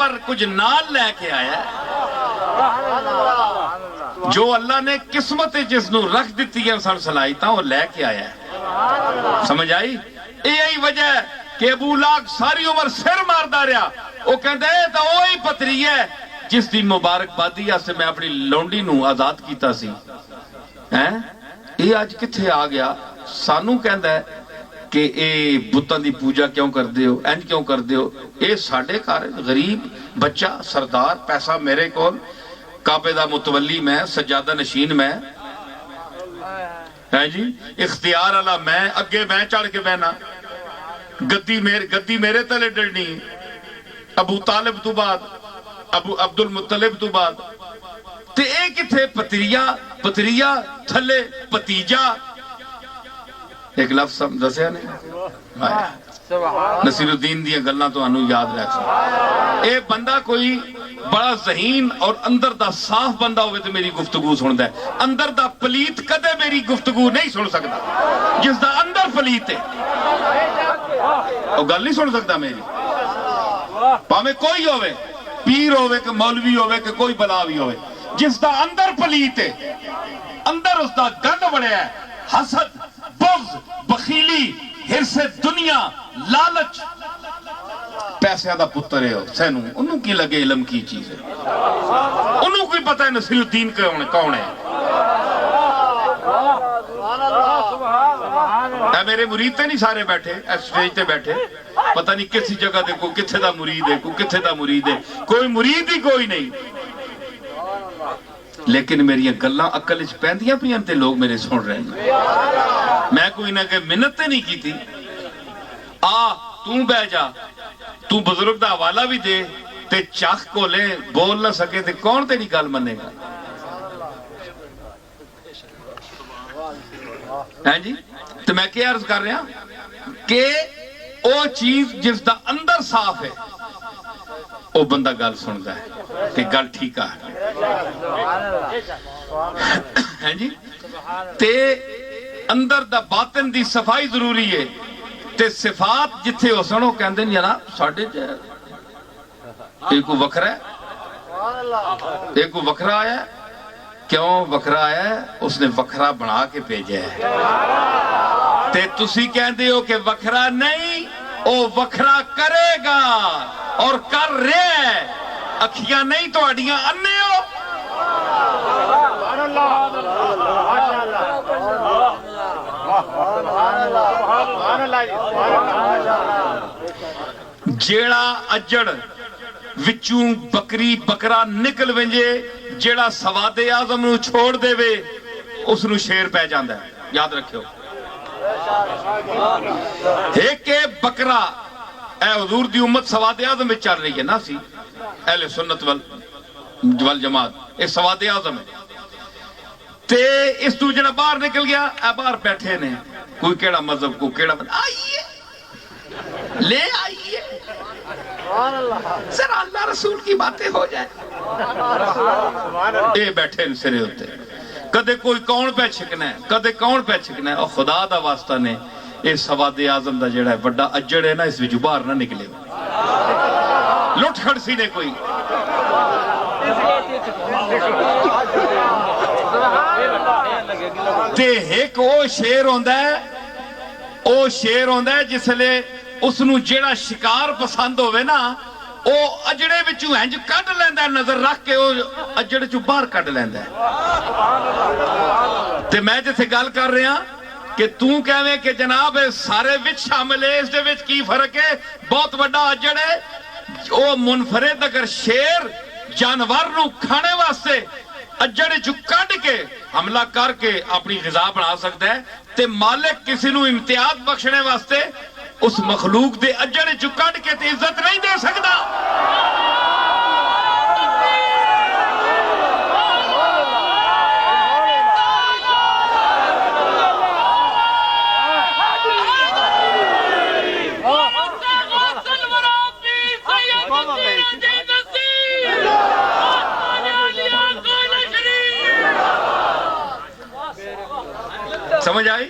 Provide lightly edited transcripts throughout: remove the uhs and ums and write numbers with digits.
پر کچھ نال لے کے آیا ہے جو اللہ نے قسمت جس نو رکھ دیتی ہے سن صلاحیتاں وہ لے کے آیا ہے سمجھ آئی یہی وجہ ہے کہ ابو لاغ ساری عمر سر ماردا رہا وہ کہندا ہے تو وہی پتری ہے جس دی مبارک بادی سے میں اپنی لونڈی نو آزاد کیتا سی ہیں یہ آج کتھے آ گیا سانو کہندا ہے کہ اے بتاں دی پوجا کیوں کر دیو انج کیوں کر دیو اے ساڈے گھر غریب بچہ سردار پیسہ میرے کول کعبے دا متولی میں سجادہ نشین میں ہے جی اختیار والا میں اگے میں چڑھ کے بہنا گدی میرے تلے ڈرنی ابو طالب تو بعد ابو عبد المطلب تو بعد تے اے کتھے پتریا تھلے پتیجا ایک لفظ دسیا نہیں نصیر الدین دیا گلاں تو انہوں یاد رکھ سکتا اے بندہ کوئی بڑا ذہین اور اندر دا صاف بندہ ہوئے تو میری گفتگو سندا ہے اندر دا پلیت کدے میری گفتگو نہیں سن سکتا جس دا اندر پلیت ہے وہ گل نہیں سن سکتا میری پاویں کوئی ہوئے پیر ہوئے کہ مولوی ہوئے کہ کوئی بلاوی ہوئے جس دا اندر پلیت ہے اندر اس دا گند بڑھیا ہے حسد بغض بخیلی حرص دنیا لالچ پیسے دا پتر ہے سینو انہوں کی لگے علم کی چیز ہے انہوں کی پتہ ہے نصیر الدین کون ہے اے میرے مرید تے نہیں سارے بیٹھے اسٹیج تے بیٹھے پتہ نہیں کسی جگہ دے کوئی کتھے دا مرید ہے کوئی کتھے دا مرید ہے کوئی مرید ہی کوئی نہیں لیکن میری گلاں عقل وچ پیندیاں پیاں تے لوگ میرے سن رہے ہیں میں کوئی نہ کہ منت تے نہیں کی تھی تو بہ جا تو بزرگ دا حوالہ بھی دے تے چاخ کو لے بول نہ سکے تے کون تیری گل منے گا ہے جی تو میں کیا عرض کر رہا کہ او چیز جس دا اندر صاف ہے او بندہ گل سندا ہے تے گل ٹھیک ہے جی تے اندر دا باطن دی صفائی ضروری ہے تے صفات جتھے ہو سنو کہندے نہیں جناب ساڈے ایک کو وکھرا ہے ایک کو وکھرا آیا ہے کیوں وکھرا آیا ہے اس نے وکھرا بنا کے بھیجا ہے تے تسی کہندے ہو کہ وکھرا نہیں او وکھرا کرے گا اور کر رہے ہے اکھیاں نہیں تو اڈیاں انے ہو جیڑا اجڑ وچوں بکری بکرا نکل ونجے جیڑا سواد اعظم نو چھوڑ دے وے اس نو شیر پہ جاندا ہے یاد رکھو ایک بکرا اے حضور دی امت سواد اعظم میں چل رہی ہے نا سی اہل سنت والجماعت یہ سواد اعظم ہے تے اس تو جڑا باہر نکل گیا اے باہر بیٹھے نے کوئی کیڑا مذہب کو کیڑا آئیے لے آئیے ذرا اللہ رسول کی باتیں ہو جائے اے بیٹھے ان سرے ہوتے کدے کوئی کون پہ چھکنا ہے کدے کون پہ چھکنا ہے اور خدا دا واسطہ نے اے سواد اعظم دا جڑا ہے بڑا اجڑ ہے نا اس وچ باہر نہ نکلے لٹ کھڑ سی نے کوئی تے ایک او شیر ہوندا ہے جس لے اس نو جیڑا شکار پسند ہوئے نا او اجڑے وچوں ہنج کڈ لیندا ہے نظر رکھ کے او اجڑ چوں باہر کڈ لیندا ہے تے میں جتھے گل کر رہا کہ توں کہویں کہ جناب سارے وچ شامل ہے اس دے وچ کی فرق ہے بہت بڑا اجڑ ہے او منفرد اگر شیر جانور نو کھانے واسطے اجڑ چوں کڈ کے حملہ کر کے اپنی غذا بنا سکتا ہے تے مالک کسی نو امتیاز بخشنے واسطے اس مخلوق دے اجڑ چوں کڈ کے تے عزت نہیں دے سکتا سمجھ آئی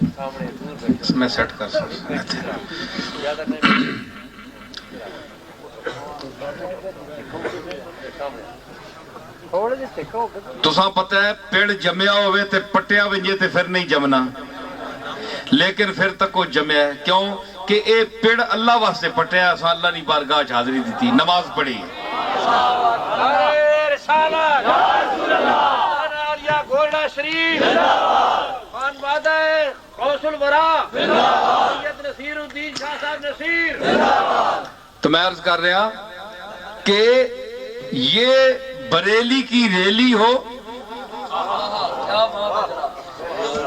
میں سیٹ کر سکتا تساں پتہ ہے پیڑ جمیا ہوئے تے پٹیا ونجے تے پھر نہیں جمنا، لیکن پھر تک وہ جمیا ہے کیوں کہ اے پیڑ اللہ واسطے پٹیا ہے، اساں اللہ نے بارگاہ چ حاضری دیتی، نماز پڑھی گولڈا شریف خان وعدہ غوث الورا سید نصیر الدین شاہ صاحب نصیر۔ تو میں عرض کر رہا کہ یہ بریلی کی ریلی ہو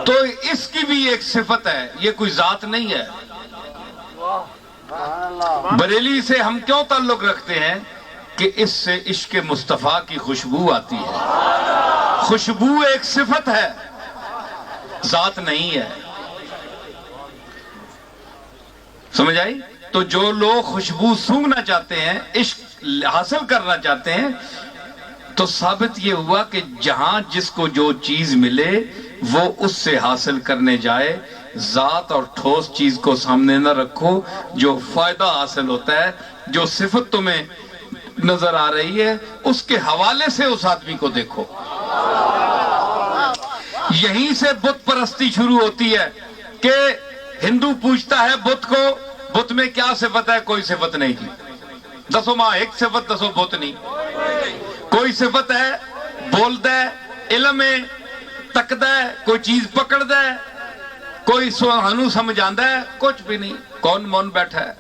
تو اس کی بھی ایک صفت ہے، یہ کوئی ذات نہیں ہے۔ بریلی سے ہم کیوں تعلق رکھتے ہیں کہ اس سے عشق مصطفیٰ کی خوشبو آتی ہے، خوشبو ایک صفت ہے، ذات نہیں ہے، سمجھ آئی؟ تو جو لوگ خوشبو سونگنا چاہتے ہیں، عشق حاصل کرنا چاہتے ہیں، تو ثابت یہ ہوا کہ جہاں جس کو جو چیز ملے وہ اس سے حاصل کرنے جائے، ذات اور ٹھوس چیز کو سامنے نہ رکھو، جو فائدہ حاصل ہوتا ہے، جو صفت تمہیں نظر آ رہی ہے اس کے حوالے سے اس آدمی کو دیکھو۔ یہیں سے بت پرستی شروع ہوتی ہے کہ ہندو پوچھتا ہے بت کو، بت میں کیا صفت ہے؟ کوئی صفت نہیں کی، دسو ماں ایک صفت دسو بت نہیں، کوئی صفت ہے بول دے، علم ہے تک دے، کوئی چیز پکڑ دے، کوئی سوہانو سمجھ آندہ ہے، کچھ بھی نہیں، کون مون بیٹھا ہے،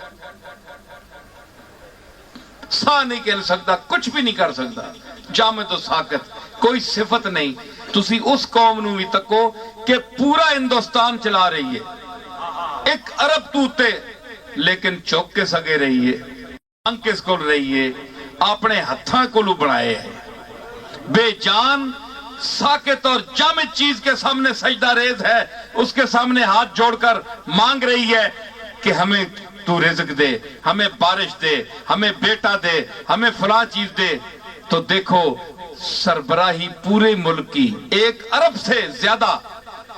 سا نہیں کہہ سکتا، کچھ بھی نہیں کر سکتا، جامد و ساکت، کوئی صفت نہیں۔ تسی اس قوم نو بھی تکو کہ پورا ہندوستان چلا رہی ہے، ایک عرب توتے لیکن چوک کے سگے رہی ہے، آنکھ کس کو رہی ہے، اپنے ہتھاں کو لو بڑھائے ہیں، بے جان ساکت اور جامد چیز کے سامنے سجدہ ریز ہے، اس کے سامنے ہاتھ جوڑ کر مانگ رہی ہے کہ ہمیں تو رزق دے، ہمیں بارش دے، ہمیں بیٹا دے، ہمیں فلاں چیز دے۔ تو دیکھو سربراہی پورے ملک کی، ایک ارب سے زیادہ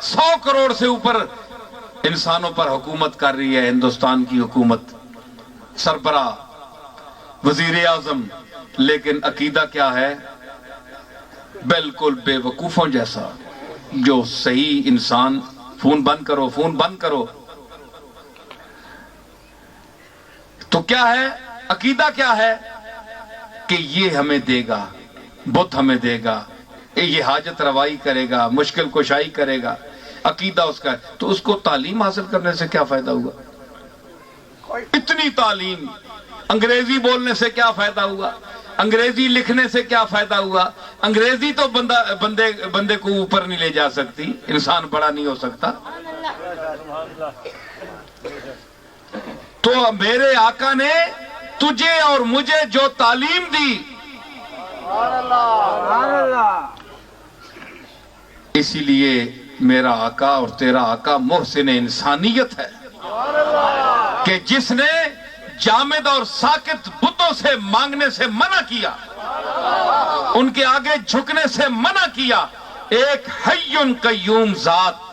100 کروڑ سے اوپر انسانوں پر حکومت کر رہی ہے ہندوستان کی حکومت، سربراہ وزیر اعظم، لیکن عقیدہ کیا ہے؟ بالکل بے وقوفوں جیسا۔ جو صحیح انسان، فون بند کرو، فون بند کرو، تو کیا ہے عقیدہ؟ کیا ہے کہ یہ ہمیں دے گا، بت ہمیں دے گا، یہ حاجت روائی کرے گا، مشکل کشائی کرے گا، عقیدہ اس کا ہے۔ تو اس کو تعلیم حاصل کرنے سے کیا فائدہ ہوا؟ اتنی تعلیم، انگریزی بولنے سے کیا فائدہ ہوا؟ انگریزی لکھنے سے کیا فائدہ ہوا؟ انگریزی تو بندے کو اوپر نہیں لے جا سکتی، انسان بڑا نہیں ہو سکتا۔ تو میرے آقا نے تجھے اور مجھے جو تعلیم دی، اسی لیے میرا آقا اور تیرا آقا محسن انسانیت ہے کہ جس نے جامد اور ساکت بتوں سے مانگنے سے منع کیا، ان کے آگے جھکنے سے منع کیا، ایک حی قیوم ذات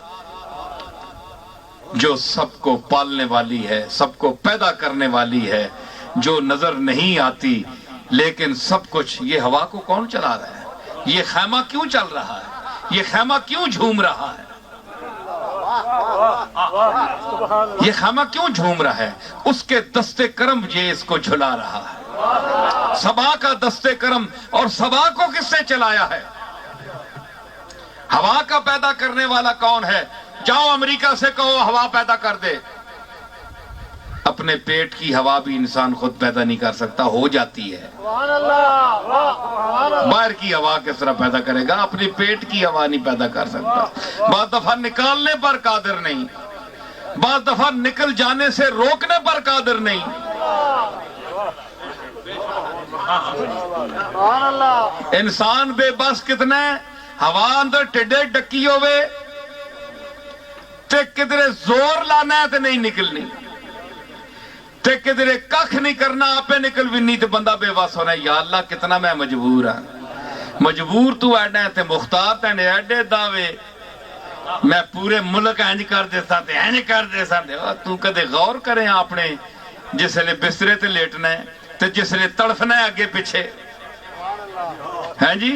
جو سب کو پالنے والی ہے، سب کو پیدا کرنے والی ہے، جو نظر نہیں آتی لیکن سب کچھ۔ یہ ہوا کو کون چلا رہا ہے؟ یہ خیمہ کیوں چل رہا ہے؟ یہ خیمہ کیوں جھوم رہا ہے؟ یہ خیمہ کیوں جھوم رہا ہے؟ اس کے دستے کرم یہ اس کو جھلا رہا ہے، سبا کا دستے کرم۔ اور سبا کو کس سے چلایا ہے؟ ہوا کا پیدا کرنے والا کون ہے؟ جاؤ امریکہ سے کہو ہوا پیدا کر دے۔ اپنے پیٹ کی ہوا بھی انسان خود پیدا نہیں کر سکتا، ہو جاتی ہے۔ باہر کی ہوا کس طرح پیدا کرے گا؟ اپنے پیٹ کی ہوا نہیں پیدا کر سکتا۔ بعض دفعہ نکالنے پر قادر نہیں، بعض دفعہ نکل جانے سے روکنے پر قادر نہیں۔ انسان بے بس کتنا ہے؟ ہوا اندر ٹڈے ڈکی ہوئے تے کدھرے زور لانا ہے تے نہیں نکلنی، تے کدھرے کخ نہیں کرنا آپے نکل بھی نہیں، تے بندہ بے بس ہونا ہے۔ یا اللہ کتنا میں مجبور ہوں، مجبور تو ایڈا ہے تے مختار تے ایڈے دعوے میں پورے ملک انج کر دے سا تے انج کر دے سا تے تو کدے غور کریں اپنے جس لے بسترے تے لیٹنا ہے تے جس لے تڑفنا ہے اگے پیچھے ہیں جی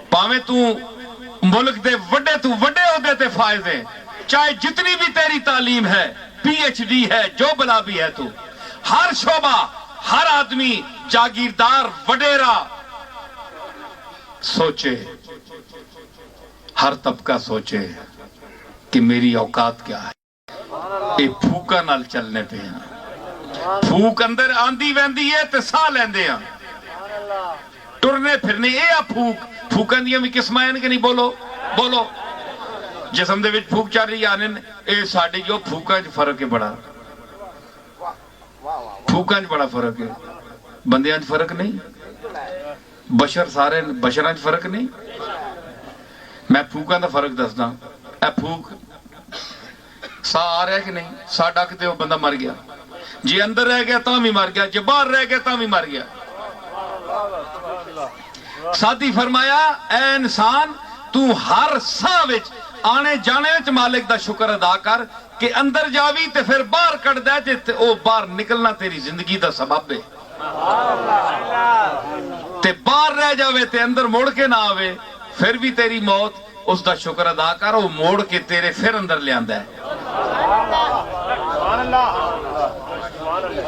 پاویں تو ملک دے وڈے عہدے تے فائز ہے چاہے جتنی بھی تیری تعلیم ہے پی ایچ ڈی ہے جو بلا بھی ہے تو ہر شعبہ ہر آدمی جاگیردار وڈیرا سوچے ہر طبقہ سوچے کہ میری اوقات کیا ہے یہ پھوکا نال چلنے پہ ہیں پھوک اندر آندی ویندی ہے تے ساہ لیندے ہیں ٹرنے پھرنے اے پھوکاں دیاں بھی قسماں ہیں کہ نہیں بولو جسم دے وچ پھوک چل رہی آنے اے ساڈے جو پھوکاں وچ فرق ہے بڑا پھوکاں وچ بڑا فرق ہے بندیاں وچ فرق نہیں بشر سارے بشراں وچ فرق نہیں میں پھوکاں دا فرق دسدا اے پھوک سا آ رہا ہے کہ نہیں سا ڈک دے بندہ مر گیا جی اندر رہ گیا تاں بھی مر گیا جی باہر رہ گیا تاں بھی مر گیا ساتھی فرمایا اے انسان تو ہر ساہ وچ آنے جانے وچ مالک دا شکر ادا کر کہ اندر جاوی تے پھر باہر کٹ دے تے او باہر نکلنا تیری زندگی دا سبب ہے تے باہر رہ جاوے تے اندر موڑ کے نہ آوے پھر بھی تیری موت اس دا شکر ادا کر وہ موڑ کے تیرے پھر اندر لے آندا ہے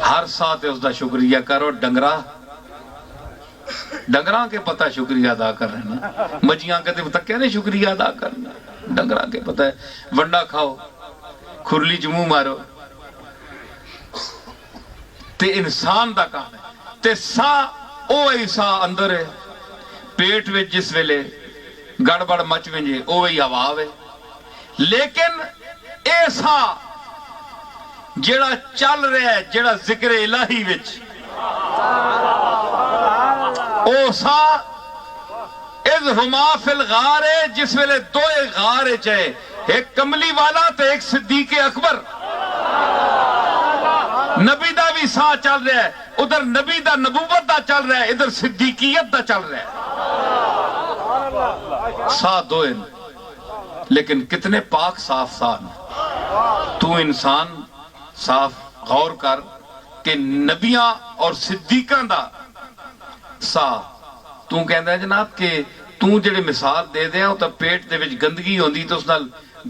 ہر ساتھ اس دا شکریہ کرو ڈنگراں کے پتہ شکریہ ادا کر رہے ہیں مجیاں کہتے پتہ کہنے شکریہ ادا کرنا ڈنگراں کے پتہ ہے ونڈا کھاؤ کھرلی جموں مارو تے انسان دا کام ہے تے سا او ایسا اندر ہے پیٹ میں جس ویلے گڑبڑ مچ ونجے او وہی ہوا ہے لیکن ایسا جڑا چل رہا ہے جڑا ذکر الہی وچ او سا اذ ہما فی الغار جس ویلے دو غار چاہے ایک کملی والا تے ایک صدیق اکبر نبی دا بھی سا چل رہا ہے ادھر نبی دا نبوت دا چل رہا ہے ادھر صدیقیت دا چل رہا ہے سا دو ان لیکن کتنے پاک صاف سان تو انسان صاف غور کر کہ نبیاں اور صدیقاں دا سا تو کہندا ہے جناب کہ تو جڑے مثال دے دیا وہ تو پیٹ دے وچ گندگی ہوندی تو اس نال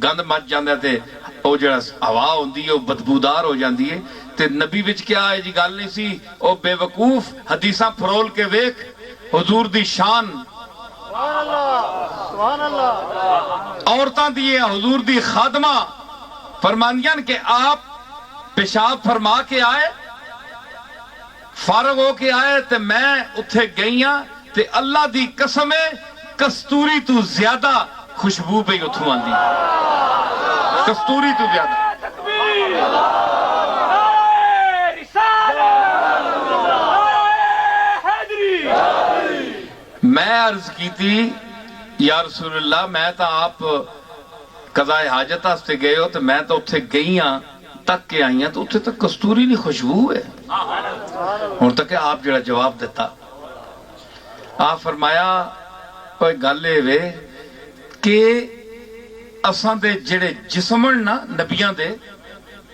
گند مچ جاندا تے او جڑا ہوا ہوندی ہے وہ بدبودار ہو جاندی ہے تے نبی وچ کیا ہے جی گل نہیں سی او بے وقوف حدیثاں پھرول کے ویکھ حضور دی شان سبحان اللہ عورتاں دی حضور دی خادمہ فرماندیاں کہ آپ پیشاب فرما کے آئے فارغ ہو کے آئے تے میں اتھے گئیاں تے اللہ دی قسم ہے کستوری تو زیادہ خوشبو پہ اتھوں آندی کستوری تو زیادہ میں عرض کی تھی یا رسول اللہ میں تا آپ قضاء حاجت ہستے گئے ہو تو میں تو اتھے گئیاں تک کے آئیاں تو اتھے تک کستوری نہیں خوشبو ہے اور تک آپ جڑا جواب دیتا آپ فرمایا کوئی گالے وے کہ اساں دے جڑے جسمن نا نبیاں دے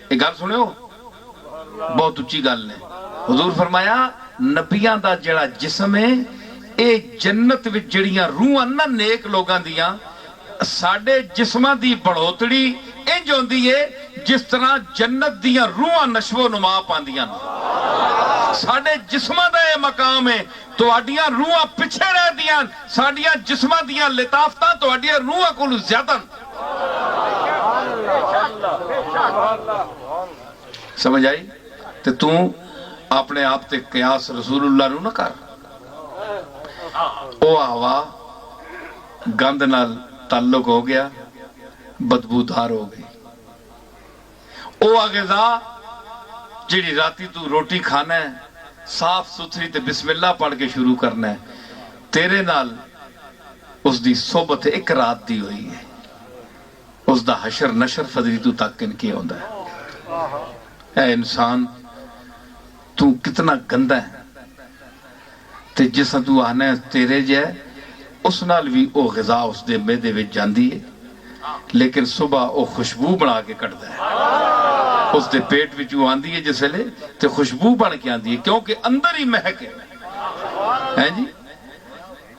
ایک گال سنے ہو بہت اچھی گال نے حضور فرمایا نبیاں دا جڑا جسم ہے اے جنت وچ جڑیاں روحاں نا نیک لوگاں دیاں ساڑھے جسماں دی بڑھوتڑی انج ہوندی ہے جس طرح جنت دیاں روحاں نشو و نما پاندیاں ساڑھے جسماں دا یہ مقام ہے تو اڈیاں روحاں پچھے رہ دیاں ساڑھیاں جسماں دیاں لطافتاں تو اڈیاں روحاں کو زیادہ سمجھ آئی تے تو اپنے آپ تے قیاس رسول اللہ نو نہ کر او ہوا گند نال تعلق ہو گیا بدبودار ہو گئی او غذا جڑی راتی تو روٹی کھانا ہے صاف ستھری تے بسم اللہ پڑھ کے شروع کرنا ہے تیرے نال اس دی صحبت ایک رات دی ہوئی ہے اس دا حشر نشر فضری تو تک ان کی ہوندہ ہے اے انسان تو کتنا گندہ ہے تے جسا تو آنا ہے تیرے جائے اس نال بھی او غذا اس دے میدے وچ جاندی ہے لیکن صبح وہ خوشبو بنا کے کٹتا ہے. اس دے پیٹ وچ آندی ہے جس ویلے تے خوشبو بن کے آندی ہے کیونکہ اندر ہی مہک ہے جی.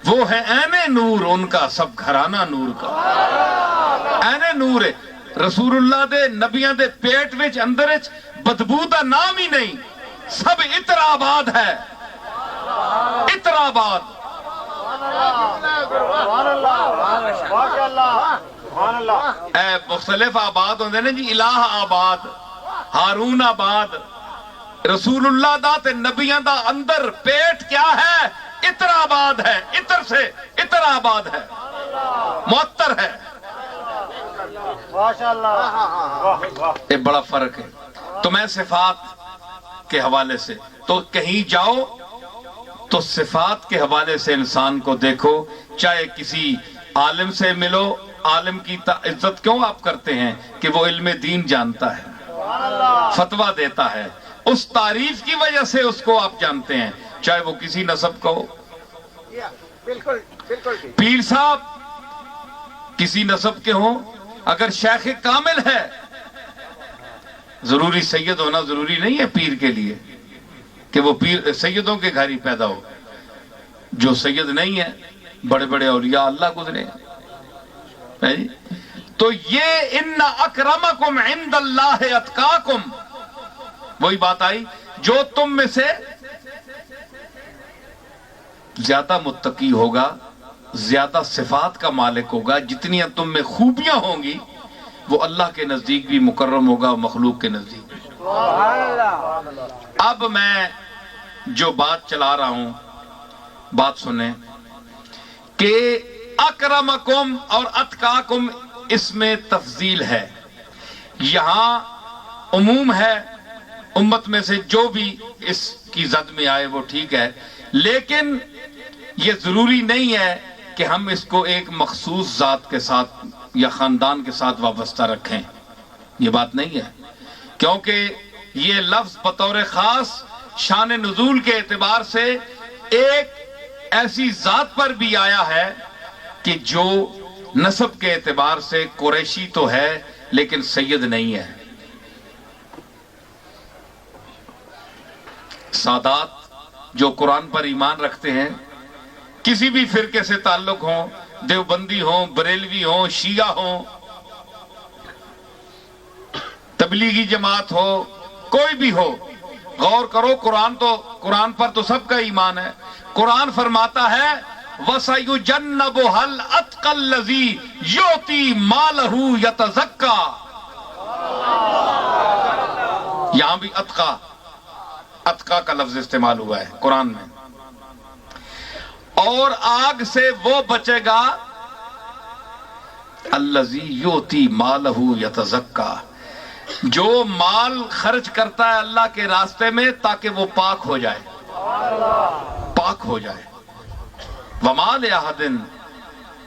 وہ ہے عین نور ان کا سب گھرانہ نور کا عین نور ہے. رسول اللہ دے نبیاں دے پیٹ وچ اندر وچ بدبو دا نام ہی نہیں, سب عطر آباد ہے, عطر آباد. اے مختلف آباد ہوندے نے جی, الہ آباد, ہارون آباد. رسول اللہ دا تے نبیاں دا اندر پیٹ کیا ہے؟ عطر آباد ہے. عطر سے عطر آباد ہے, معطر ہے. یہ بڑا فرق ہے. تو میں صفات کے حوالے سے تو کہیں جاؤ تو صفات کے حوالے سے انسان کو دیکھو. چاہے کسی عالم سے ملو, عالم کی عزت کیوں آپ کرتے ہیں کہ وہ علم دین جانتا ہے, فتویٰ دیتا ہے, اس تعریف کی وجہ سے اس کو آپ جانتے ہیں, چاہے وہ کسی نسب کا ہو. پیر صاحب کسی نسب کے ہوں, اگر شیخ کامل ہے, ضروری سید ہونا ضروری نہیں ہے پیر کے لیے کہ وہ پیر سیدوں کے گھر ہی پیدا ہو. جو سید نہیں ہے, بڑے بڑے اولیاء اللہ گزرے ہیں. تو یہ ان اکرمکم عند اللہ اتقاکم, وہی بات آئی, جو تم میں سے زیادہ متقی ہوگا, زیادہ صفات کا مالک ہوگا, جتنی تم میں خوبیاں ہوں گی, وہ اللہ کے نزدیک بھی مکرم ہوگا, مخلوق کے نزدیک بھی. اب میں جو بات چلا رہا ہوں, بات سنیں کہ اکرمکم اور اتقاکم اس میں تفضیل ہے. یہاں عموم ہے, امت میں سے جو بھی اس کی زد میں آئے وہ ٹھیک ہے, لیکن یہ ضروری نہیں ہے کہ ہم اس کو ایک مخصوص ذات کے ساتھ یا خاندان کے ساتھ وابستہ رکھیں. یہ بات نہیں ہے, کیونکہ یہ لفظ بطور خاص شان نزول کے اعتبار سے ایک ایسی ذات پر بھی آیا ہے کہ جو نسب کے اعتبار سے قریشی تو ہے لیکن سید نہیں ہے. سادات جو قرآن پر ایمان رکھتے ہیں, کسی بھی فرقے سے تعلق ہوں, دیوبندی ہوں, بریلوی ہوں, شیعہ ہوں, تبلیغی جماعت ہو, کوئی بھی ہو, غور کرو, قرآن پر تو سب کا ایمان ہے. قرآن فرماتا ہے وَسَيُجَنَّبُهَا الْأَتْقَى الَّذِي يُؤْتِي مَالَهُ يَتَزَكَّى. یہاں بھی اتقا کا لفظ استعمال ہوا ہے قرآن میں. اور آگ سے وہ بچے گا الذی یؤتی مالہ یتزکا, جو مال خرچ کرتا ہے اللہ کے راستے میں تاکہ وہ پاک ہو جائے, پاک ہو جائے. وما لأحد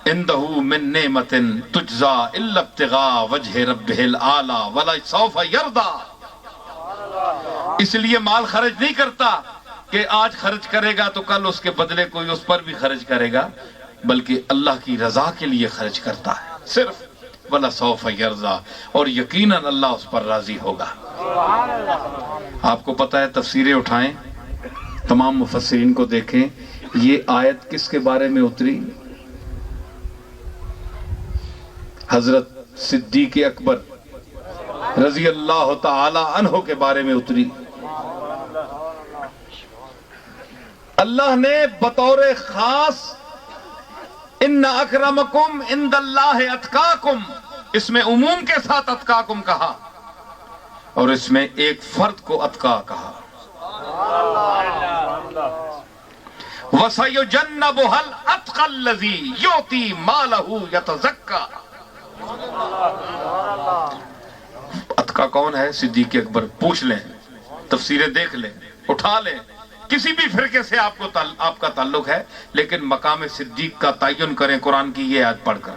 عنده من نعمت تجزا الا ابتغاء وجہ ربہ الاعلی ولسوف یرضی. اس لیے مال خرچ نہیں کرتا کہ آج خرچ کرے گا تو کل اس کے بدلے کوئی اس پر بھی خرچ کرے گا, بلکہ اللہ کی رضا کے لیے خرچ کرتا ہے صرف. وَلَسَوْفَ يَرْضَى, اور یقیناً اللہ اس پر راضی ہوگا. آپ کو پتہ ہے, تفسیریں اٹھائیں, تمام مفسرین کو دیکھیں, یہ آیت کس کے بارے میں اتری؟ حضرت صدیق اکبر رضی اللہ تعالی عنہ کے بارے میں اتری. اللہ نے بطور خاص ان اکرمکم عند اللہ اتقاکم, اس میں عموم کے ساتھ اتقاکم کہا, اور اس میں ایک فرد کو اتقا کہا. وَسَيُجَنَّبُهَا الْأَتْقَى الَّذِي يُؤْتِي مَالَهُ يَتَزَكَّى. اتقا کون ہے؟ صدیق اکبر. پوچھ لیں, تفسیریں دیکھ لیں, اٹھا لیں, کسی بھی فرقے سے آپ کا تعلق ہے, لیکن مقام صدیق کا تعین کریں قرآن کی یہ آیت پڑھ کر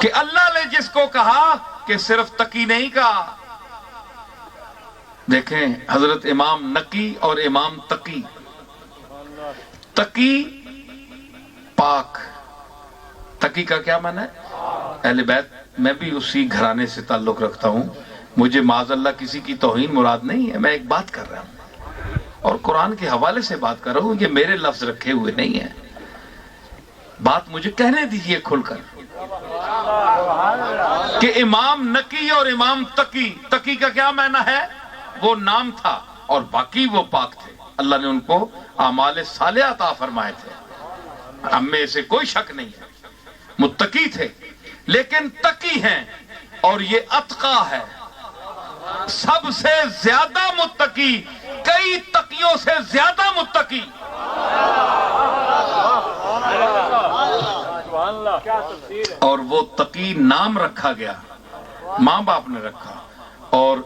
کہ اللہ نے جس کو کہا کہ صرف تقی نہیں کہا. دیکھیں حضرت امام نقی اور امام تقی. تقی پاک, تقی کا کیا معنی ہے؟ اہل بیت میں بھی اسی گھرانے سے تعلق رکھتا ہوں، مجھے معاذ اللہ کسی کی توہین مراد نہیں ہے، میں ایک بات کر رہا ہوں اور قرآن کے حوالے سے بات کر رہا ہوں، یہ میرے لفظ رکھے ہوئے نہیں ہیں، بات مجھے کہنے دیجئے کھل کر کہ امام نقی اور امام تقی، تقی کا کیا معنی ہے؟ وہ نام تھا اور باقی وہ پاک تھے، اللہ نے ان کو اعمال صالحہ عطا فرمائے تھے، ہم میں سے کوئی شک نہیں ہے، متقی تھے لیکن تقی ہیں، اور یہ اتقا ہے، سب سے زیادہ متقی، کئی تقیوں سے زیادہ متقی۔ اور وہ تقی نام رکھا گیا، ماں باپ نے رکھا، اور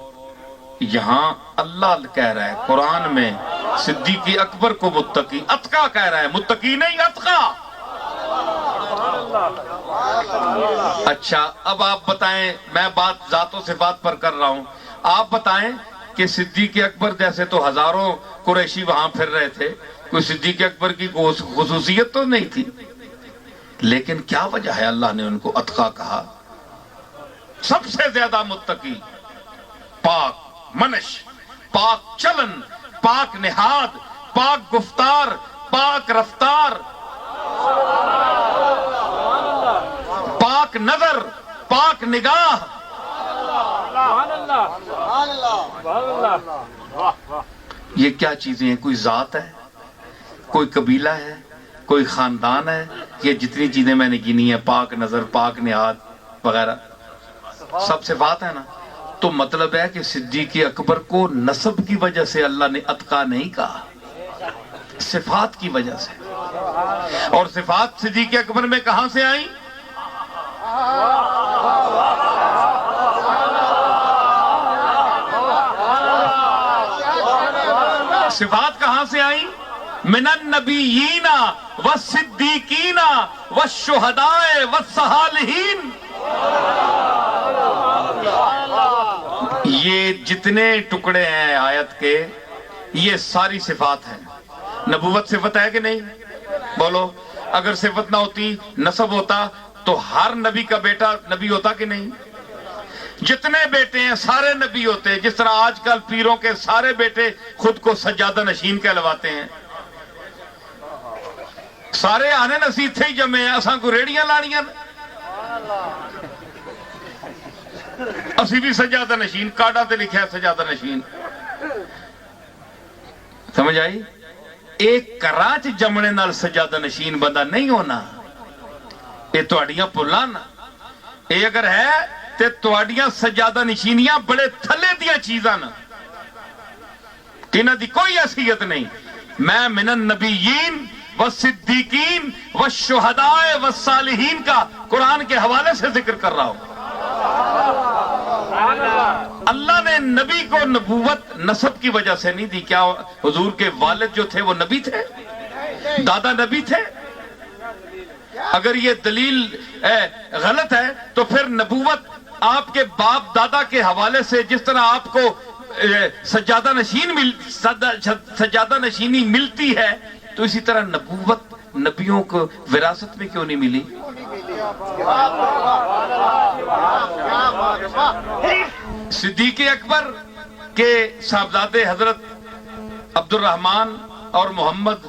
یہاں اللہ کہہ رہا ہے قرآن میں صدیق اکبر کو متقی، اتقا کہہ رہا ہے، متقی نہیں اتقا۔ اچھا اب آپ بتائیں، میں بات ذات و صفات پر کر رہا ہوں، آپ بتائیں کہ صدیق اکبر جیسے تو ہزاروں قریشی وہاں پھر رہے تھے، کوئی صدیق اکبر کی خصوصیت تو نہیں تھی، لیکن کیا وجہ ہے اللہ نے ان کو اتقا کہا؟ سب سے زیادہ متقی، پاک منش، پاک چلن، پاک نہاد، پاک گفتار، پاک رفتار، پاک نظر، پاک نگاہ۔ یہ کیا چیزیں ہیں؟ کوئی ذات ہے، کوئی قبیلہ ہے، کوئی خاندان ہے؟ یہ جتنی چیزیں میں نے گنی ہیں، پاک نظر، پاک نہاد وغیرہ، سب صفات ہے نا؟ تو مطلب ہے کہ صدیق اکبر کو نسب کی وجہ سے اللہ نے اتقا نہیں کہا، صفات کی وجہ سے۔ اور صفات صدیق اکبر میں کہاں سے آئیں؟ صفات کہاں سے آئیں؟ من النبیین والصدیقین والشہداء والصالحین۔ یہ جتنے ٹکڑے ہیں آیت کے، یہ ساری صفات ہیں۔ نبوت صفت ہے کہ نہیں؟ بولو، اگر صفت نہ ہوتی، نسب ہوتا، تو ہر نبی کا بیٹا نبی ہوتا کہ نہیں؟ جتنے بیٹے ہیں سارے نبی ہوتے، جس طرح آج کل پیروں کے سارے بیٹے خود کو سجادہ نشین کہلواتے ہیں، سارے آنے نصیب تھے ہی جمع ہیں، اساں کو ریڑیاں لانیاں، اسی بھی سجادہ نشین، کارڈا تے لکھا ہے سجادہ نشین، سمجھ آئی؟ ایک کراچ جمنے نال سجادہ نشین بندہ نہیں ہونا، یہ تواڈیاں پلاں نا، یہ اگر ہے تے تواڈیاں سجادہ نشینیاں بڑے تھلے دیاں چیزاں نا، انہاں دی کوئی حیثیت نہیں۔ میں من النبیین والصدیقین والشہداء والصالحین کا قرآن کے حوالے سے ذکر کر رہا ہوں۔ اللہ نے نبی کو نبوت نسب کی وجہ سے نہیں دی۔ کیا حضور کے والد جو تھے وہ نبی تھے؟ دادا نبی تھے؟ اگر یہ دلیل غلط ہے تو پھر نبوت آپ کے باپ دادا کے حوالے سے جس طرح آپ کو سجادہ نشینی ملتی ہے، تو اسی طرح نبوت نبیوں کو وراثت میں کیوں نہیں ملی؟ صدیق اکبر کے صاحبزادے حضرت عبد الرحمن اور محمد،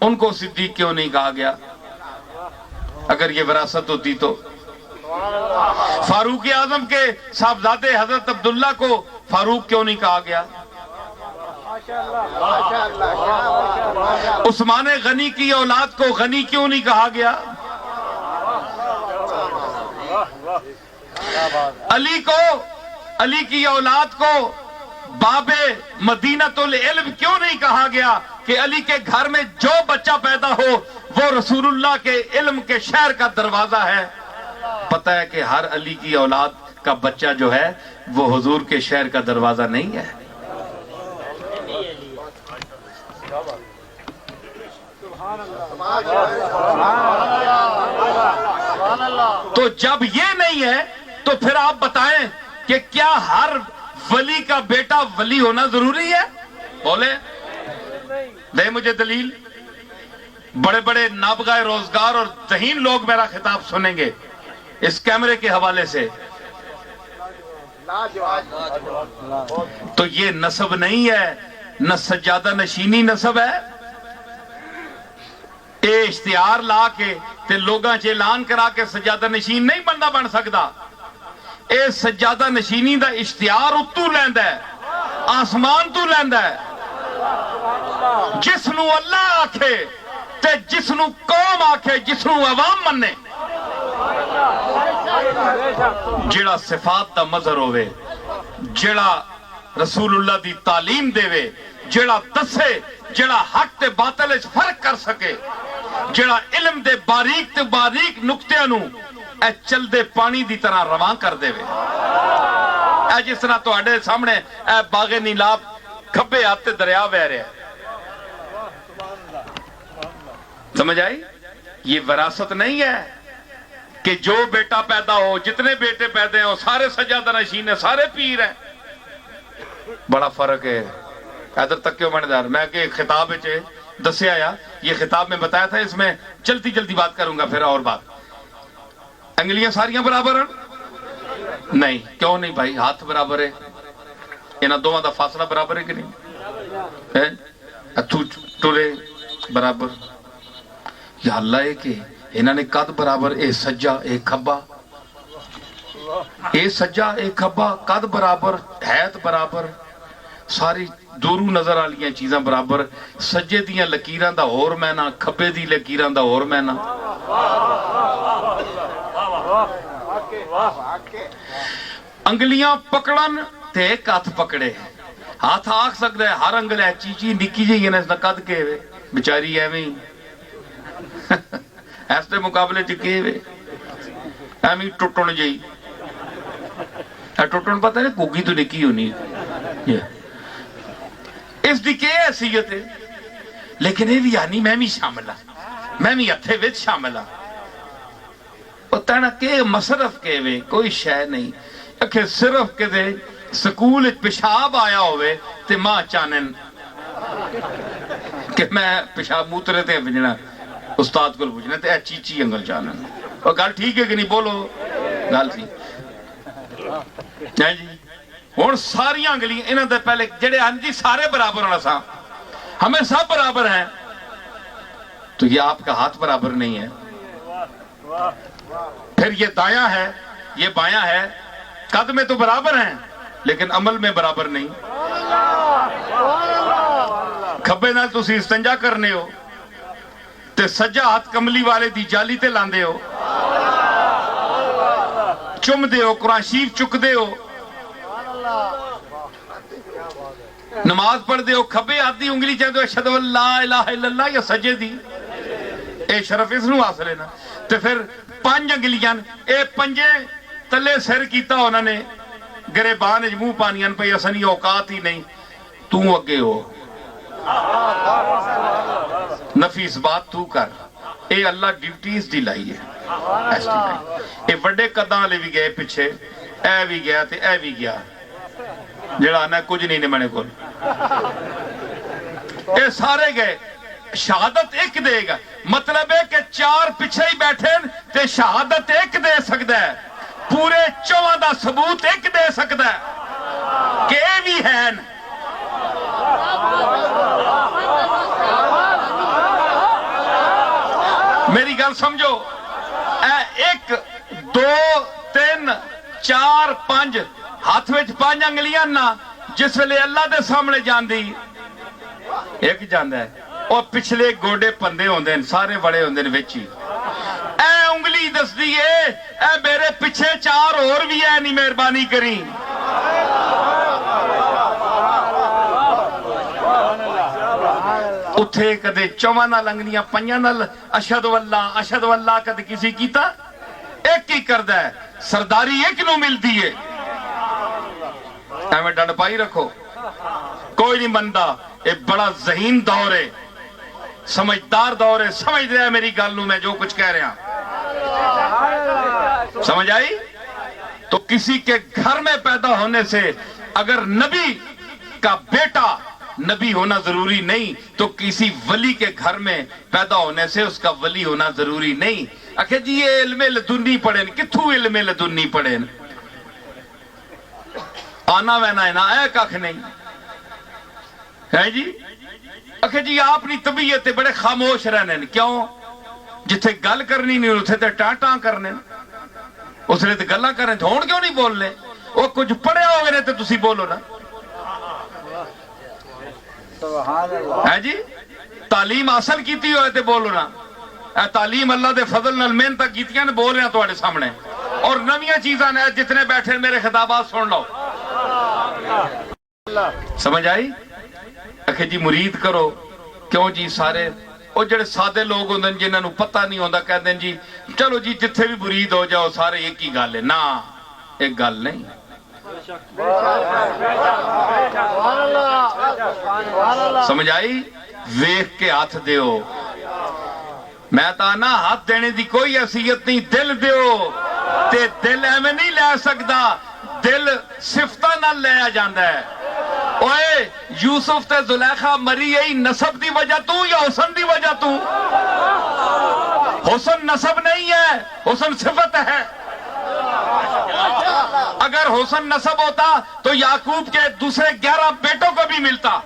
ان کو صدیق کیوں نہیں کہا گیا اگر یہ وراثت ہوتی تو؟ فاروق اعظم کے صاحبزادے حضرت عبداللہ کو فاروق کیوں نہیں کہا گیا؟ عثمان غنی کی اولاد کو غنی کیوں نہیں کہا گیا؟ علی کی اولاد کو باب مدینۃ العلم کیوں نہیں کہا گیا کہ علی کے گھر میں جو بچہ پیدا ہو وہ رسول اللہ کے علم کے شہر کا دروازہ ہے؟ پتہ ہے کہ ہر علی کی اولاد کا بچہ جو ہے وہ حضور کے شہر کا دروازہ نہیں ہے۔ تو جب یہ نہیں ہے تو پھر آپ بتائیں کہ کیا ہر ولی کا بیٹا ولی ہونا ضروری ہے؟ بولے، دے مجھے دلیل۔ بڑے بڑے نابغہ روزگار اور ذہین لوگ میرا خطاب سنیں گے، اس کیمرے کے حوالے سے تو یہ نسب نہیں ہے، نہ سجادہ نشینی نسب ہے. اے اشتہار لا کے تے لوگاں چ اعلان کرا کے سجادہ نشین نہیں بندہ بن سکتا. اے سجادہ نشینی دا اشتہار اتو لیندا ہے، آسمان تو لیندا ہے. جس نو اللہ آکھے تے جس نو قوم آکھے، جس نو عوام منے، جیڑا صفات دا مظہر ہوئے، جیڑا رسول اللہ دی تعلیم دے وے، جیڑا دسے، جیڑا حق تے باطل وچ فرق کر سکے، جیڑا علم دے باریک تے باریک نقطیاں نو اے چل دے پانی دی طرح رواں کر دے وے. اے جس طرح تواڈے سامنے اے باغ نیلاب کھبے ہاتھ تے دریا بہ رہا ہے. سمجھ آئی؟ یہ وراثت نہیں ہے کہ جو بیٹا پیدا ہو، جتنے بیٹے پیدا ہو سارے سجادہ نشین ہیں، سارے پیر ہیں. بڑا فرق ہے. ادھر تک کیوں بنے دار میں کہ خطاب دسیا یا یہ خطاب میں بتایا تھا، اس میں جلدی جلدی بات کروں گا. پھر اور بات، انگلیاں ساریاں برابر ہیں؟ نہیں. کیوں نہیں بھائی؟ ہاتھ برابر ہے، انہاں دونوں دا فاصلہ برابر ہے کہ نہیں؟ اتھو ٹرے برابر. یا اللہ ہے کہ انہاں نے قد برابر، اے سجا اے کھبا، اے سجا اے کھبا، قد برابر، حیت برابر، ساری دورو نظر آلیاں چیزاں برابر. سجے دیاں لکیراں دا اور مینا، کھبے دی لکیراں دا اور مینا. انگلیاں پکڑن تے ایک ہاتھ پکڑے. ہاتھ آکھ سکتا ہے ہر انگل ہے چیچی نکی جی ہے، اس دا قد کے وے بیچاری ایویں اس دے مقابلے چ کے وے ایویں ٹوٹن جئی. ٹوٹن پتہ نہیں کوگی تو نکی ہونی اس دی کی حیثیت ہے. لیکن یہ بھی آنی میں بھی شامل ہاں، میں بھی ہتھے وچ شامل ہاں. تینا کہ مصرف کے وے کوئی شے نہیں. کہ صرف کہ دے سکول پیشاب آیا ہوئے تے ماں چانن کہ میں پیشاب موترے تے بجنا استاد کو پوچھنا تے چیچی انگل چانن. اور گل ٹھیک ہے کہ نہیں؟ بولو گل سی جی. ہوں ساری انگلیاں انہوں نے پہلے جڑے ہیں جی سارے برابر ہونا سا، ہمیں سب برابر ہیں. تو یہ آپ کا ہاتھ برابر نہیں ہے. پھر یہ دایاں ہے، یہ بایاں ہے. قد میں تو برابر ہیں لیکن عمل میں برابر نہیں. کھبے نال تسی استنجا کرنے ہو تے سجا ہاتھ کملی والے دی جالی تے لاندے ہو، چم دے ہو، قرآن شریف چک دے ہو، نماز پڑھ دے ہو. کھبے ہاتھ دی انگلی چاہتے ہو اشہد ان لا الہ الا اللہ، یا سجے دی اے شرف اس نو حاصل ہے نا. تے پھر 5 انگلیاں اے پنجے تلے سر کیتا انہوں نے گریبان منہ پانیاں پہ اسنی اوقات ہی نہیں. تو اگے ہو نفی اس بات تو کر. اے اللہ ڈیوٹیز دی لائی ہے. اے وڈے قداں والے بھی گئے پیچھے، اے بھی گیا تے اے بھی گیا، جڑا آنا کچھ نہیں نے منے کول. اے سارے گئے. شہادت ایک دے گا، مطلب ہے کہ 4 پیچھے ہی بیٹھے تے شہادت ایک دے سکتا ہے. پورے 4 دا ثبوت ایک دے سکتا ہے کہ اے بھی ہے. میری گل سمجھو. اے 1 2 3 4 5 ہاتھ وچ 5 انگلیاں نا جس ویلے اللہ دے سامنے جاندی ایک جاندا ہے. اور پچھلے گوڈے پندے ہوندے ہیں، سارے بڑے ہوندے ہیں وچ ہی. اے انگلی دس دی اے میرے پیچھے 4 اور بھی ہے، نہیں مہربانی کری. اتھے کدے 4 نال انگلیاں 5 نال اشہد اللہ کدے کسی کیتا؟ ایک ہی کردا ہے. سرداری ایک نو ملتی ہے. ایویں ڈنڈ پائی رکھو، کوئی نہیں مندا. ایک بڑا ذہین دور ہے، سمجھدار دور ہے. سمجھ رہا ہے میری گل نو میں جو کچھ کہہ رہا؟ سمجھ آئی؟ تو کسی کے گھر میں پیدا ہونے سے اگر نبی کا بیٹا نبی ہونا ضروری نہیں، تو کسی ولی کے گھر میں پیدا ہونے سے اس کا ولی ہونا ضروری نہیں. آخر جی یہ علم لدنی پڑھے کتھوں علم لدنی پڑھے آنا وینا نہ اے کھ نہیں ہے جی آخر جی آپ اپنی طبیعت بڑے خاموش رہنے کیوں جتھے گل کرنی نہیں اتنے تے ٹاں ٹاں کرنے اس نے تے گلاں کرنے ہون کیوں نہیں بولنے وہ کچھ پڑھے ہو گئے تے تسی بولو نا ہے جی تعلیم حاصل کیتی ہوئے تے بولو نا اے تعلیم اللہ دے فضل نال محنت کیتیاں نے بول رہے ہیں تواڈے سامنے اور نویاں چیزاں نے جتنے بیٹھے میرے خطابات سن لو سمجھ آئی آخر جی مرید کرو کیوں جی سارے وہ جڑے سادے لوگ ہوندے جنہاں نوں پتہ نہیں ہوندا کہندے جی چلو جی جتھے بھی مرید ہو جاؤ سارے ایک ہی گل ہے نا ایک گل نہیں سمجھ آئی ویکھ کے ہاتھ دیو میں تانا ہاتھ دینے دی کوئی حیثیت نہیں دل دیو تے دل ایویں نہیں لے سکدا دل صفتاں نال لیا جاندا ہے اوئے یوسف تے زلیخا مری یہی نسب دی وجہ تو یا حسن دی وجہ تو حسن نسب نہیں ہے حسن صفت ہے اگر حسن نسب ہوتا تو یعقوب کے دوسرے 11 بیٹوں کو بھی ملتا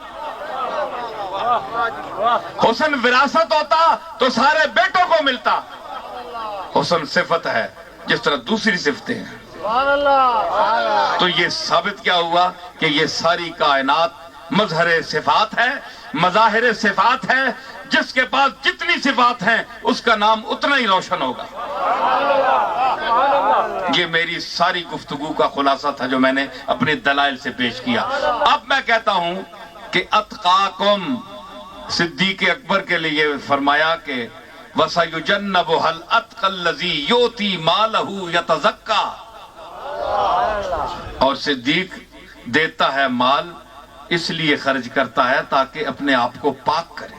حسن وراثت ہوتا تو سارے بیٹوں کو ملتا حسن صفت ہے جس طرح دوسری صفتیں ہیں تو یہ ثابت کیا ہوا کہ یہ ساری کائنات مظہر صفات ہے مظاہر صفات ہے جس کے پاس جتنی صفات ہیں اس کا نام اتنا ہی روشن ہوگا یہ میری ساری گفتگو کا خلاصہ تھا جو میں نے اپنے دلائل سے پیش کیا اب میں کہتا ہوں کہ اتقاکم صدیق اکبر کے لیے فرمایا کہ وَسَيُجَنَّبُهَا الْأَتْقَى الَّذِي يُؤْتِي مَالَهُ يَتَزَكَّى اور صدیق دیتا ہے مال اس لیے خرچ کرتا ہے تاکہ اپنے آپ کو پاک کرے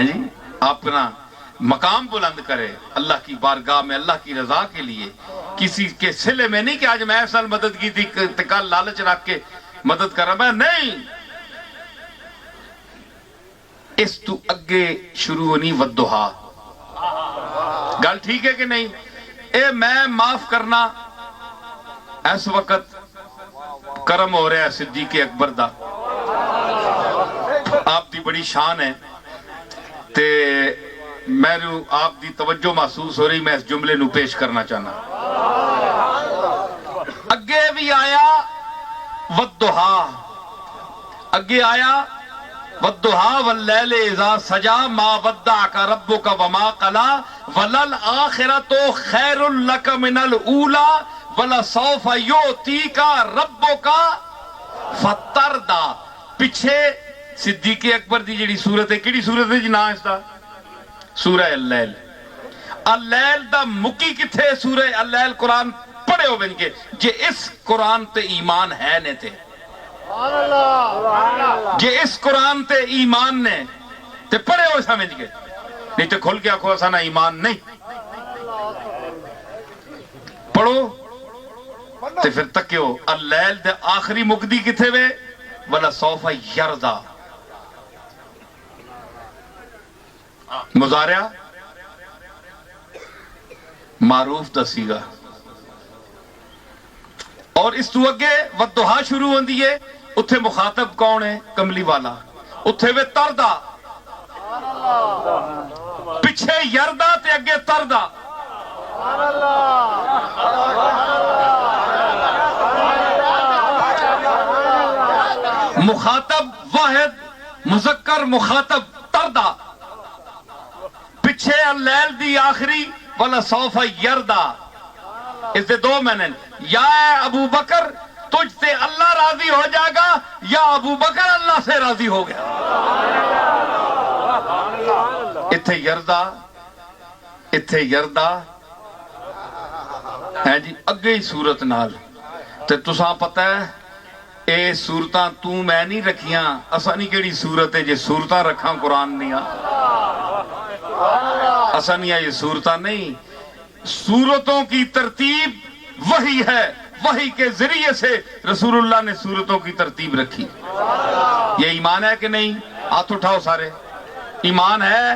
جی اپنا مقام بلند کرے اللہ کی بارگاہ میں اللہ کی رضا کے لیے کسی کے صلے میں نہیں کہ آج میں ایسا مدد کی تھی کل لالچ رکھ کے مدد کر رہا میں نہیں اس تو اگے شروع ہونی ودہا گل ٹھیک ہے کہ نہیں اے میں معاف کرنا اس وقت کرم ہو رہا ہے صدیق اکبر دا آپ دی بڑی شان ہے تے میں آپ دی توجہ محسوس ہو رہی میں اس جملے نو پیش کرنا چاہنا اگے بھی آیا ودہا اگے آیا وَالضُّحَا وَاللَّيْلِ إِذَا سَجَا مَا وَدَّعَكَ رَبُّكَ وَمَا قَلَا وَلَلْآخِرَةُ خَيْرٌ لَكَ مِنَ الْأُولَى وَلَسَوْفَ يُؤْتِيكَ رَبُّكَ فَتَرْضَىٰ پیچھے صدیق اکبر دی جڑی سورت ہے کیڑی سورت ہے جی نا اس دا سورہ اللیل اللیل دا مکی کتھے سورہ اللیل قرآن پڑھے ہو بن کے جے اس قرآن تے ایمان ہے نے تے جے اس قرآن تے ایمان نے تے پڑھے ہو سمجھ کے نہیں تے کھل کے آکھو اسانا ایمان نہیں پڑھو تے پھر تکیو اللیل دے آخری مقدی کتھے وے ولا سوف یرضا مضارع معروف دسی گا اور اس تو اگے ودہا شروع ہوندی ہے اتھے مخاطب کون ہے کملی والا اتھے وے تردا پچھے یردا تے اگے تردا مخاطب واحد مذکر مخاطب تردا پچھے اللیل دی آخری ولا سوف یردا اس دے دو معنی یا ابو بکر تجھ سے اللہ راضی ہو جائے گا یا ابو بکر اللہ سے راضی ہو گیا اتھے یردا ہے جی اگے ہی صورت نال تے تساں پتہ ہے اے صورتاں تو میں نہیں رکھیاں اساں نہیں کیڑی صورت ہے جے صورتاں رکھاں قرآن نہیں اساں نہیں یہ صورتاں نہیں صورتوں کی ترتیب وہی ہے وہی کے ذریعے سے رسول اللہ نے صورتوں کی ترتیب رکھی یہ ایمان ہے کہ نہیں ہاتھ اٹھاؤ سارے ایمان ہے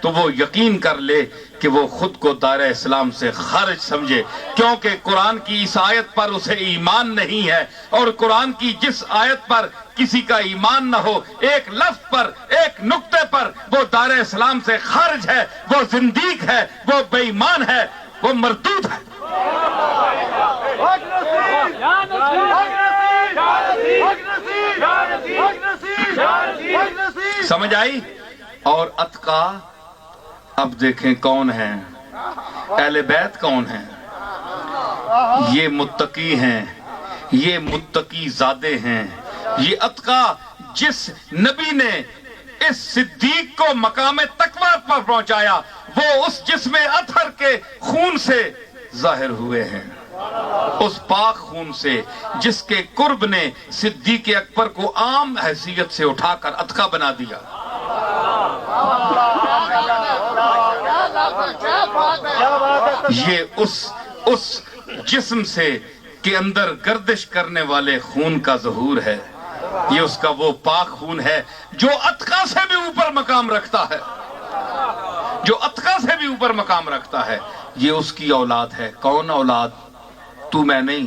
تو وہ یقین کر لے کہ وہ خود کو دائرہ اسلام سے خارج سمجھے، کیونکہ قرآن کی اس آیت پر اسے ایمان نہیں ہے، اور قرآن کی جس آیت پر کسی کا ایمان نہ ہو، ایک لفظ پر، ایک نقطے پر، وہ دائرہ اسلام سے خارج ہے، وہ زندیق ہے، وہ بے ایمان ہے، وہ مردود ہے۔ سمجھ آئی؟ اور اتقا اب دیکھیں کون ہیں، اہل بیت کون ہیں؟ یہ متقی ہیں، یہ متقی زادے ہیں، یہ اتقا جس نبی نے اس صدیق کو مقام تقویٰ پر پہنچایا، وہ اس جسم اطہر کے خون سے ظاہر ہوئے ہیں، اس پاک خون سے جس کے قرب نے صدیق اکبر کو عام حیثیت سے اٹھا کر اتقا بنا دیا۔ یہ اس جسم سے کے اندر گردش کرنے والے خون کا ظہور ہے، یہ اس کا وہ پاک خون ہے جو اتقا سے بھی اوپر مقام رکھتا ہے، جو اتقا سے بھی اوپر مقام رکھتا ہے۔ یہ اس کی اولاد ہے۔ کون اولاد؟ تو میں نہیں،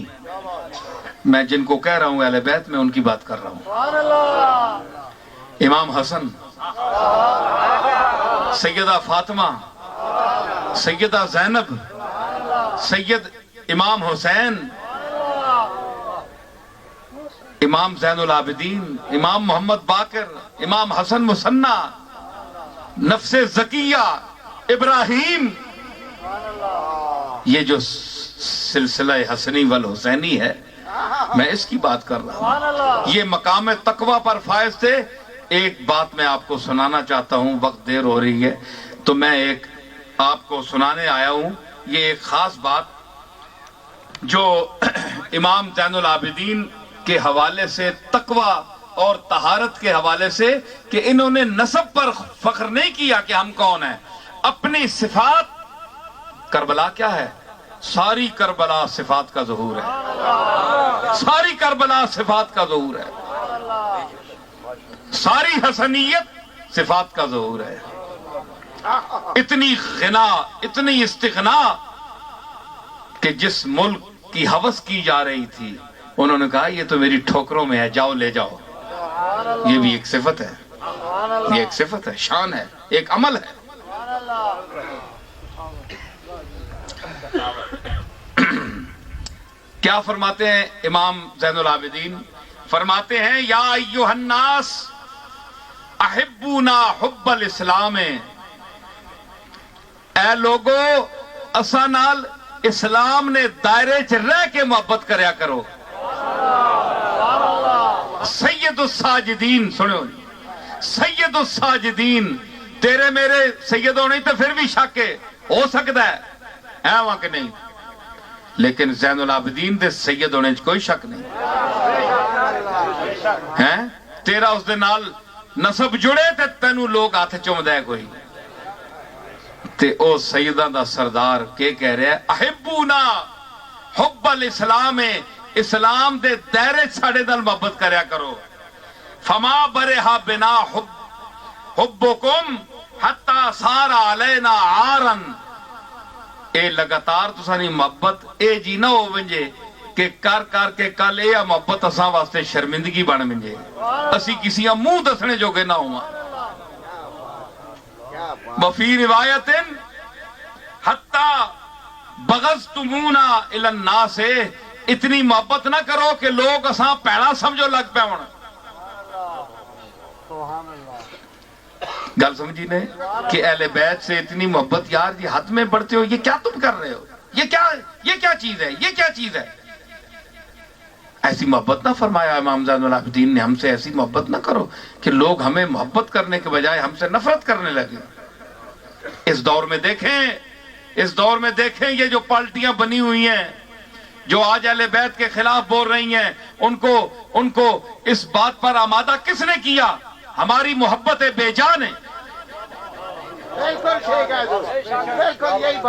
میں جن کو کہہ رہا ہوں اہل بیت، میں ان کی بات کر رہا ہوں۔ امام حسن، سیدہ فاطمہ، سیدہ زینب، سید امام حسین، امام زین العابدین، امام محمد باقر، امام حسن مثنیٰ، نفس زکیہ، ابراہیم، یہ جو سلسلہ حسنی والحسینی ہے، میں اس کی بات کر رہا ہوں۔ یہ مقام تقویٰ پر فائز تھے۔ ایک بات میں آپ کو سنانا چاہتا ہوں، وقت دیر ہو رہی ہے تو میں ایک آپ کو سنانے آیا ہوں۔ یہ ایک خاص بات جو امام زین العابدین کے حوالے سے، تقویٰ اور طہارت کے حوالے سے، کہ انہوں نے نسب پر فخر نہیں کیا کہ ہم کون ہیں، اپنی صفات۔ کربلا کیا ہے؟ ساری کربلا صفات کا ظہور ہے، ساری کربلا صفات کا ظہور ہے، ساری حسنیت صفات کا ظہور ہے۔ اتنی غنا، اتنی استغنا کہ جس ملک کی ہوس کی جا رہی تھی، انہوں نے کہا یہ تو میری ٹھوکروں میں ہے، جاؤ لے جاؤ۔ یہ بھی ایک صفت ہے، یہ ایک صفت ہے، شان ہے، ایک عمل ہے۔ کیا فرماتے ہیں امام زین العابدین؟ فرماتے ہیں یا ایھا الناس احبونا حب الاسلام، اے لوگو اساں نال اسلام نے دائرے چ رہ کے محبت کریا کرو۔ سید الساجدین، سنو، سید الساجدین، تیرے میرے سید ہونے تو پھر بھی شک ہو سکتا ہے وہاں کہ نہیں، لیکن زین العابدین دے سید ہونے کوئی شک نہیں ہے۔ تیرا اس دے نال نسب جڑے تے تینوں لوگ ہاتھ چومدا ہے کوئی، تے او سیداں دا سردار کے کہہ رہا ہے احبونا حب الاسلام، اسلام دے دائرے ساڑے نال محبت کریا کرو۔ فما برہا بنا حبکم حتی صار علینا عارن، اے لگاتار تسانی محبت اے جی نہ ہو ونجے کہ کر کر کے کل اے محبت اساں واسطے شرمندگی بن ونجے، اسی کسی منہ دسنے جوگے نہ ہوا۔ وفی روایت حتی بغضتمونا الی الناس، اتنی محبت نہ کرو کہ لوگ اساں پیڑا سمجھو لگ پہ ہونا۔ گل سمجھی نے کہ اہل بیت سے اتنی محبت، یار یہ حد میں بڑھتے ہو، یہ کیا تم کر رہے ہو، یہ کیا چیز ہے، یہ کیا چیز ہے؟ ایسی محبت نہ فرمایا امام زین العابدین نے، ہم سے ایسی محبت نہ کرو کہ لوگ ہمیں محبت کرنے کے بجائے ہم سے نفرت کرنے لگے۔ اس دور میں دیکھیں یہ جو پارٹیاں بنی ہوئی ہیں جو آج اہل بیت کے خلاف بول رہی ہیں، ان کو اس بات پر آمادہ کس نے کیا؟ ہماری محبت بے جان ہے،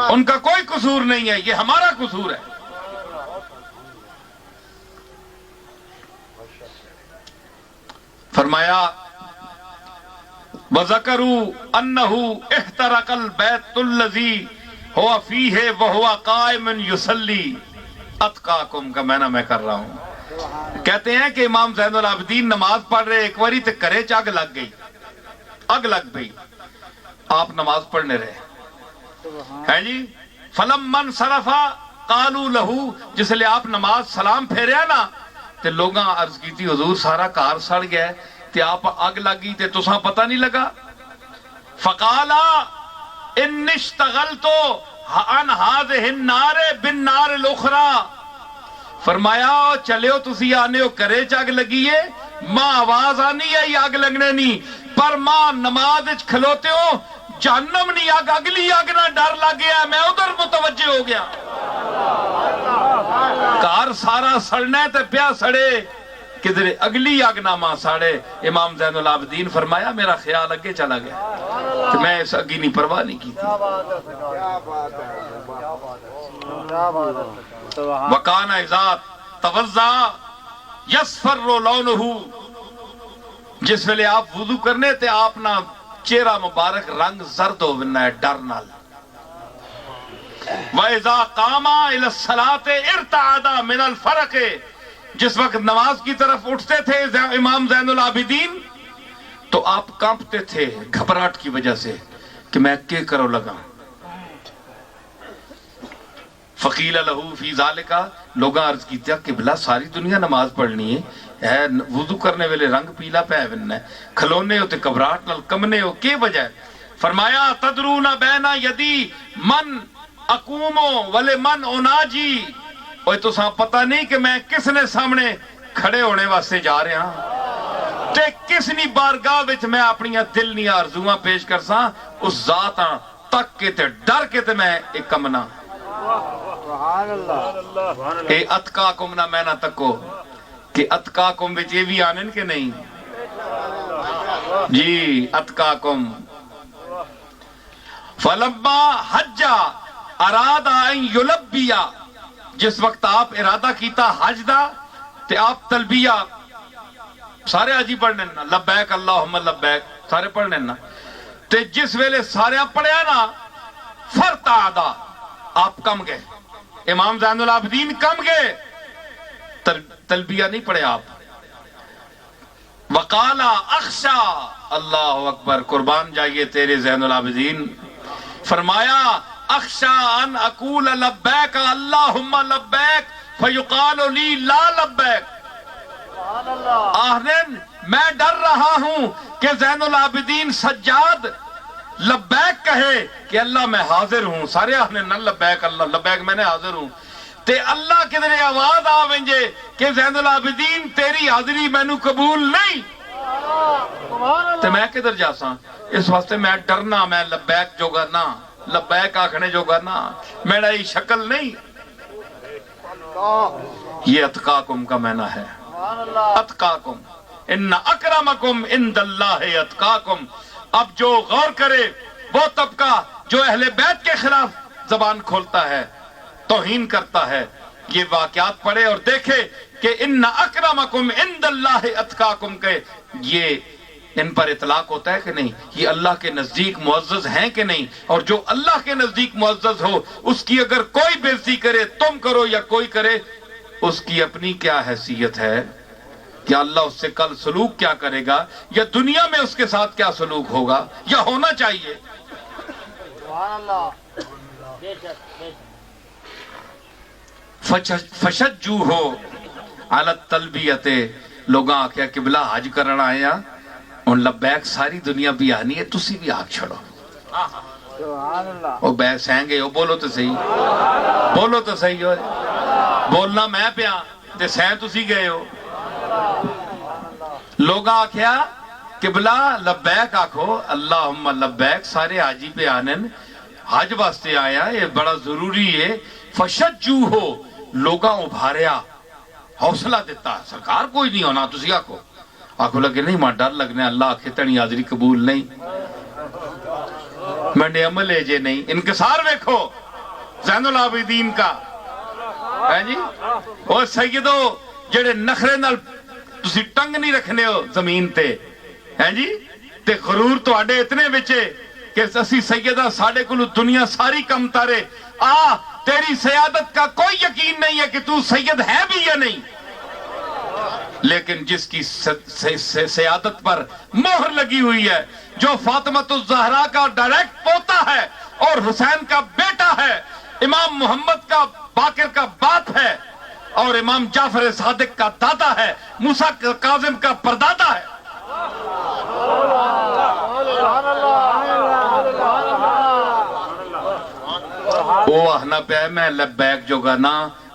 ان کا کوئی قصور نہیں ہے، یہ ہمارا قصور ہے۔ فرمایا وَذَكَرُوا أَنَّهُ احْتَرَقَ الْبَيْتُ الَّذِي هُوَ فِيهِ وَهُوَ قَائِمٌ يُصَلِّي اتقاکم کا معنی میں کر رہا ہوں. کہتے ہیں کہ امام زین العابدین نماز پڑھ رہے ایک واری تے کرے چ اگ لگ گئی, اگ لگ گئی, آپ نماز پڑھنے رہے ہے جی. فلما انصرف قالوا له, جس لئے آپ نماز سلام پھیریا نا تے لوگاں عرض کی تھی حضور سارا کار سڑ گیا تے آپ اگ لگی تے تساں پتہ نہیں لگا. فقالا ان اشتغلت عن هذه النار بالنار الاخرى, فرمایا چلیو تسی آنے ہو کرے چ اگ لگی ہے, ماں آواز آنی ہے یہ اگ لگنے نہیں, پر ماں نماز کھلوتے ہو جہنم نہیں اگ اگلی اگ نہ ڈر لگ گیا, میں ادھر متوجہ ہو گیا. کار سارا سڑنا ہے تے پیا سڑے کدھر اگلی اگ نہ ماں ساڑے. امام زین العابدین فرمایا میرا خیال اگے چلا گیا تو میں اس اگی نہیں پرواہ نہیں کی تھی. وَقَانَ اِذَا تَوَضَّأَ يَصْفَرُّ لَوْنُهُ, جس ویلے آپ وضو کرنے تے آپ نا چہرہ مبارک رنگ زرد ہو بننا ہے ڈر نال. وَإِذَا قَامَ إِلَى الصَّلَاةِ ارْتَعَدَ مِنَ الْفَرَقِ, جس وقت نماز کی طرف اٹھتے تھے امام زین العابدین تو آپ کانپتے تھے گھبراہٹ کی وجہ سے کہ میں کیا کرو لگا. فقیل لہو فی ذالکا, لوگاں عرض کی تھا قبلہ ساری دنیا نماز پڑھنی ہے, وضو کرنے والے رنگ پیلا پہ بننا ہے, کھلونے ہوتے گھبراہٹ نال کمنے ہو کی وجہ ہے. فرمایا تدرون بین یدی من اقومو ولے من اناجی, اوہ تو ساں پتہ نہیں کہ میں کس نے سامنے کھڑے ہونے واسطے جا رہے ہاں تے کس نی بارگاہ وچ میں اپنی دل نی آرزواں پیش کر ساں, اس ذات تک کے تے ڈر کے تے میں ایک کمنا. اے اتقاکم نہ میں نہ تکو کہ اتقاکم وچ یہ بھی آنن کہ نہیں جی. اتقاکم فلما حجا اراد ان یلبیا, جس وقت آپ ارادہ کیتا حج دا تے آپ تلبیہ سارے حجی پڑھنے نا لبیک اللہم لبیک سارے پڑھنے نا, تے جس ویلے سارے پڑھیا نا فرتعدا آپ کم گئے, امام زین العابدین کم گئے, تلبیہ نہیں پڑھے آپ. وقالا اخشا, اللہ اکبر قربان جائیے تیرے زین العابدین, فرمایا اخشا ان اقول لبیک اللہم لبیک فیقال لی لا لبیک. آہنین میں ڈر رہا ہوں کہ زین العابدین سجاد لبیک کہے کہ اللہ میں حاضر ہوں, سارے آہنین نہ لبیک اللہ لبیک میں نے حاضر ہوں, تے اللہ کدھر آواز آوینجے کہ زین العابدین تیری حاضری میں نو قبول نہیں, تے میں کدھر جاساں. اس واسطے میں ڈرنا, میں لبیک جو گا نا لبیک آکھنے جو گا نا میرا یہ شکل نہیں. یہ اتقاکم کا معنی ہے. اتقاکم ان اکرمکم عند اللہ اتقاکم. اب جو غور کرے وہ طبقہ جو اہل بیت کے خلاف زبان کھولتا ہے توہین کرتا ہے, یہ واقعات پڑھے اور دیکھے کہ ان اکرمکم عند اللہ اتقاکم کے یہ ان پر اطلاق ہوتا ہے کہ نہیں, یہ اللہ کے نزدیک معزز ہیں کہ نہیں. اور جو اللہ کے نزدیک معزز ہو اس کی اگر کوئی بے عزتی کرے تم کرو یا کوئی کرے, اس کی اپنی کیا حیثیت ہے, یا اللہ اس سے کل سلوک کیا کرے گا, یا دنیا میں اس کے ساتھ کیا سلوک ہوگا یا ہونا چاہیے. فشجو ہو علی التلبیت, لوگاں آکھیا قبلہ حج کرنا آیا ان لبیک ساری دنیا بھی آنی ہے, تسی بھی آگ چھڑو. او بے سینگے ہو, بولو تو صحیح, بولو تو صحیح ہو, بولنا میں پیاں تے سین تسی گئے ہو. لوگاں آکھیا قبلہ لبیک آکھو اللہم لبیک سارے حاجی پہ آنن, حج واسطے آیا یہ بڑا ضروری ہے. فشجو ہو, لوگاں ابھاریا حوصلہ دیتا, سرکار کوئی نہیں ہونا تسی آکھو, آکھو لگے نہیں ماں ڈر لگنے اللہ آکھے تنی حاضری قبول نہیں, منڈے عمل ہے جے نہیں. انکسار ویکھو زین العابدین کا ہے جی. او سیدو جڑے نخرے نال تسی ٹنگ نہیں رکھنے ہو زمین تے ہے جی, تے غرور تواڈے اتنے وچے کہ اسی سیدہ ساڈے کولوں دنیا ساری کم تارے تیری سیادت کا کوئی یقین نہیں ہے کہ تو سید ہے بھی یا نہیں، لیکن جس کی سیادت پر مہر لگی ہوئی ہے، جو فاطمۃ الزہرا کا ڈائریکٹ پوتا ہے اور حسین کا بیٹا ہے، امام محمد کا باقر کا باپ ہے اور امام جعفر صادق کا دادا ہے، موسیٰ کاظم کا پردادا ہے۔ وہ آہنا پہ میں لبیک جو گا نا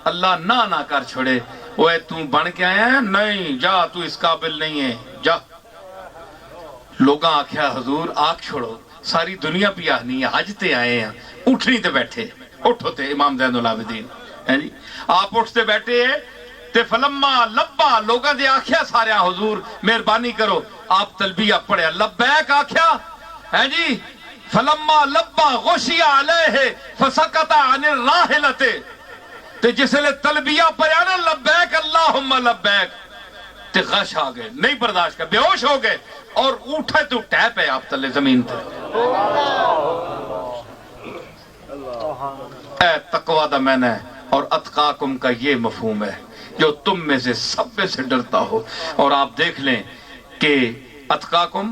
اللہ نہ کر چھوڑے، وہ تو بن کے آیا ہے نہیں جا، تو اس قابل نہیں ہے جا۔ لوگاں آکھیا حضور آکھ چھوڑو، ساری دنیا پہ آہنی ہے، حج تے آئے ہیں، اٹھنی تے بیٹھے، اٹھو تے امام زین العابدین جی آپ اٹھتے بیٹھے تے فلما لبا لوگاں دے آکھیا سارے حضور مہربانی کرو، آپ تلبیہ پڑھیا لبیک آکھیا ہے جی، فلما لبا غشی علیہ فسکت عن الراحلۃ، تے جس لئے تلبیہ پڑھیا نا لبیک اللہم لبیک تے غش آ گئے، نہیں برداشت کر، بے ہوش ہو گئے اور اٹھے تو ٹیپ ہے آپ تلے زمین تے۔ اے تقوی دا میں نے اور اتقاکم کا یہ مفہوم ہے، جو تم میں سے سب میں سے ڈرتا ہو۔ اور آپ دیکھ لیں کہ اتقاکم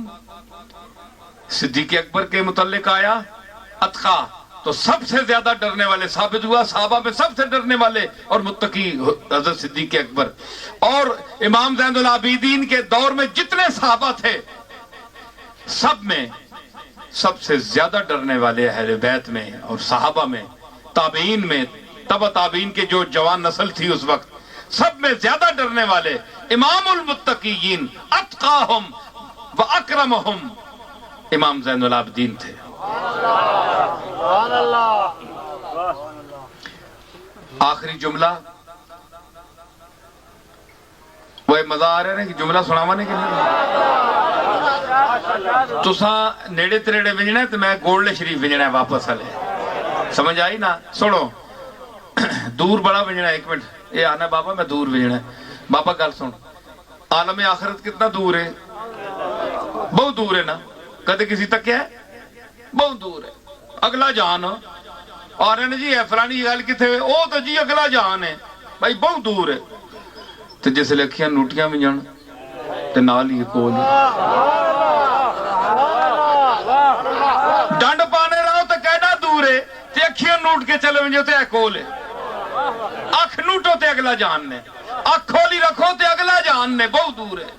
صدیق اکبر کے متعلق آیا، اتقا تو سب سے زیادہ ڈرنے والے ثابت ہوا، صحابہ میں سب سے ڈرنے والے اور متقی حضرت صدیق اکبر، اور امام زین العابدین کے دور میں جتنے صحابہ تھے سب میں سب سے زیادہ ڈرنے والے اہل بیت میں اور صحابہ میں، تابعین میں، تبع تابعین کے جو جوان نسل تھی اس وقت، سب میں زیادہ ڈرنے والے امام المتقیین اتقاہم و اکرمہم امام زین العابدین تھے۔ آخری جملہ وہ مزہ آ رہا ہے نا کہ جملہ سناوا نے کہ نہیں؟ تساں نیڑے تریڑے وجنا ہے تو میں گولڈ شریف وجنا ہے واپس ہلے، سمجھ آئی نا؟ سنو دور بڑا وجنا ہے، ایک منٹ یہ آنا بابا میں دور وجنا ہے، بابا گل سن، عالم آخرت کتنا دور ہے؟ بہت دور ہے نا، کدے کسی تک کیا ہے؟ بہت دور ہے، اگلا جان اور جی ہے فلانی گل کتنے وہ تو جی اگلا جان ہے بھائی، بہت دور ہے۔ تو جس لے اکھیاں نوٹیاں بھی جان تے نال ہی کول ڈنڈ پانے رہو تو کیڈا دور ہے، تے اکھیاں نوٹ کے چلے ونجو تے کول ہے، اکھ نوٹو تے اگلا جان نے، اکھ کھولی رکھو تے اگلا جان نے، بہت دور ہے۔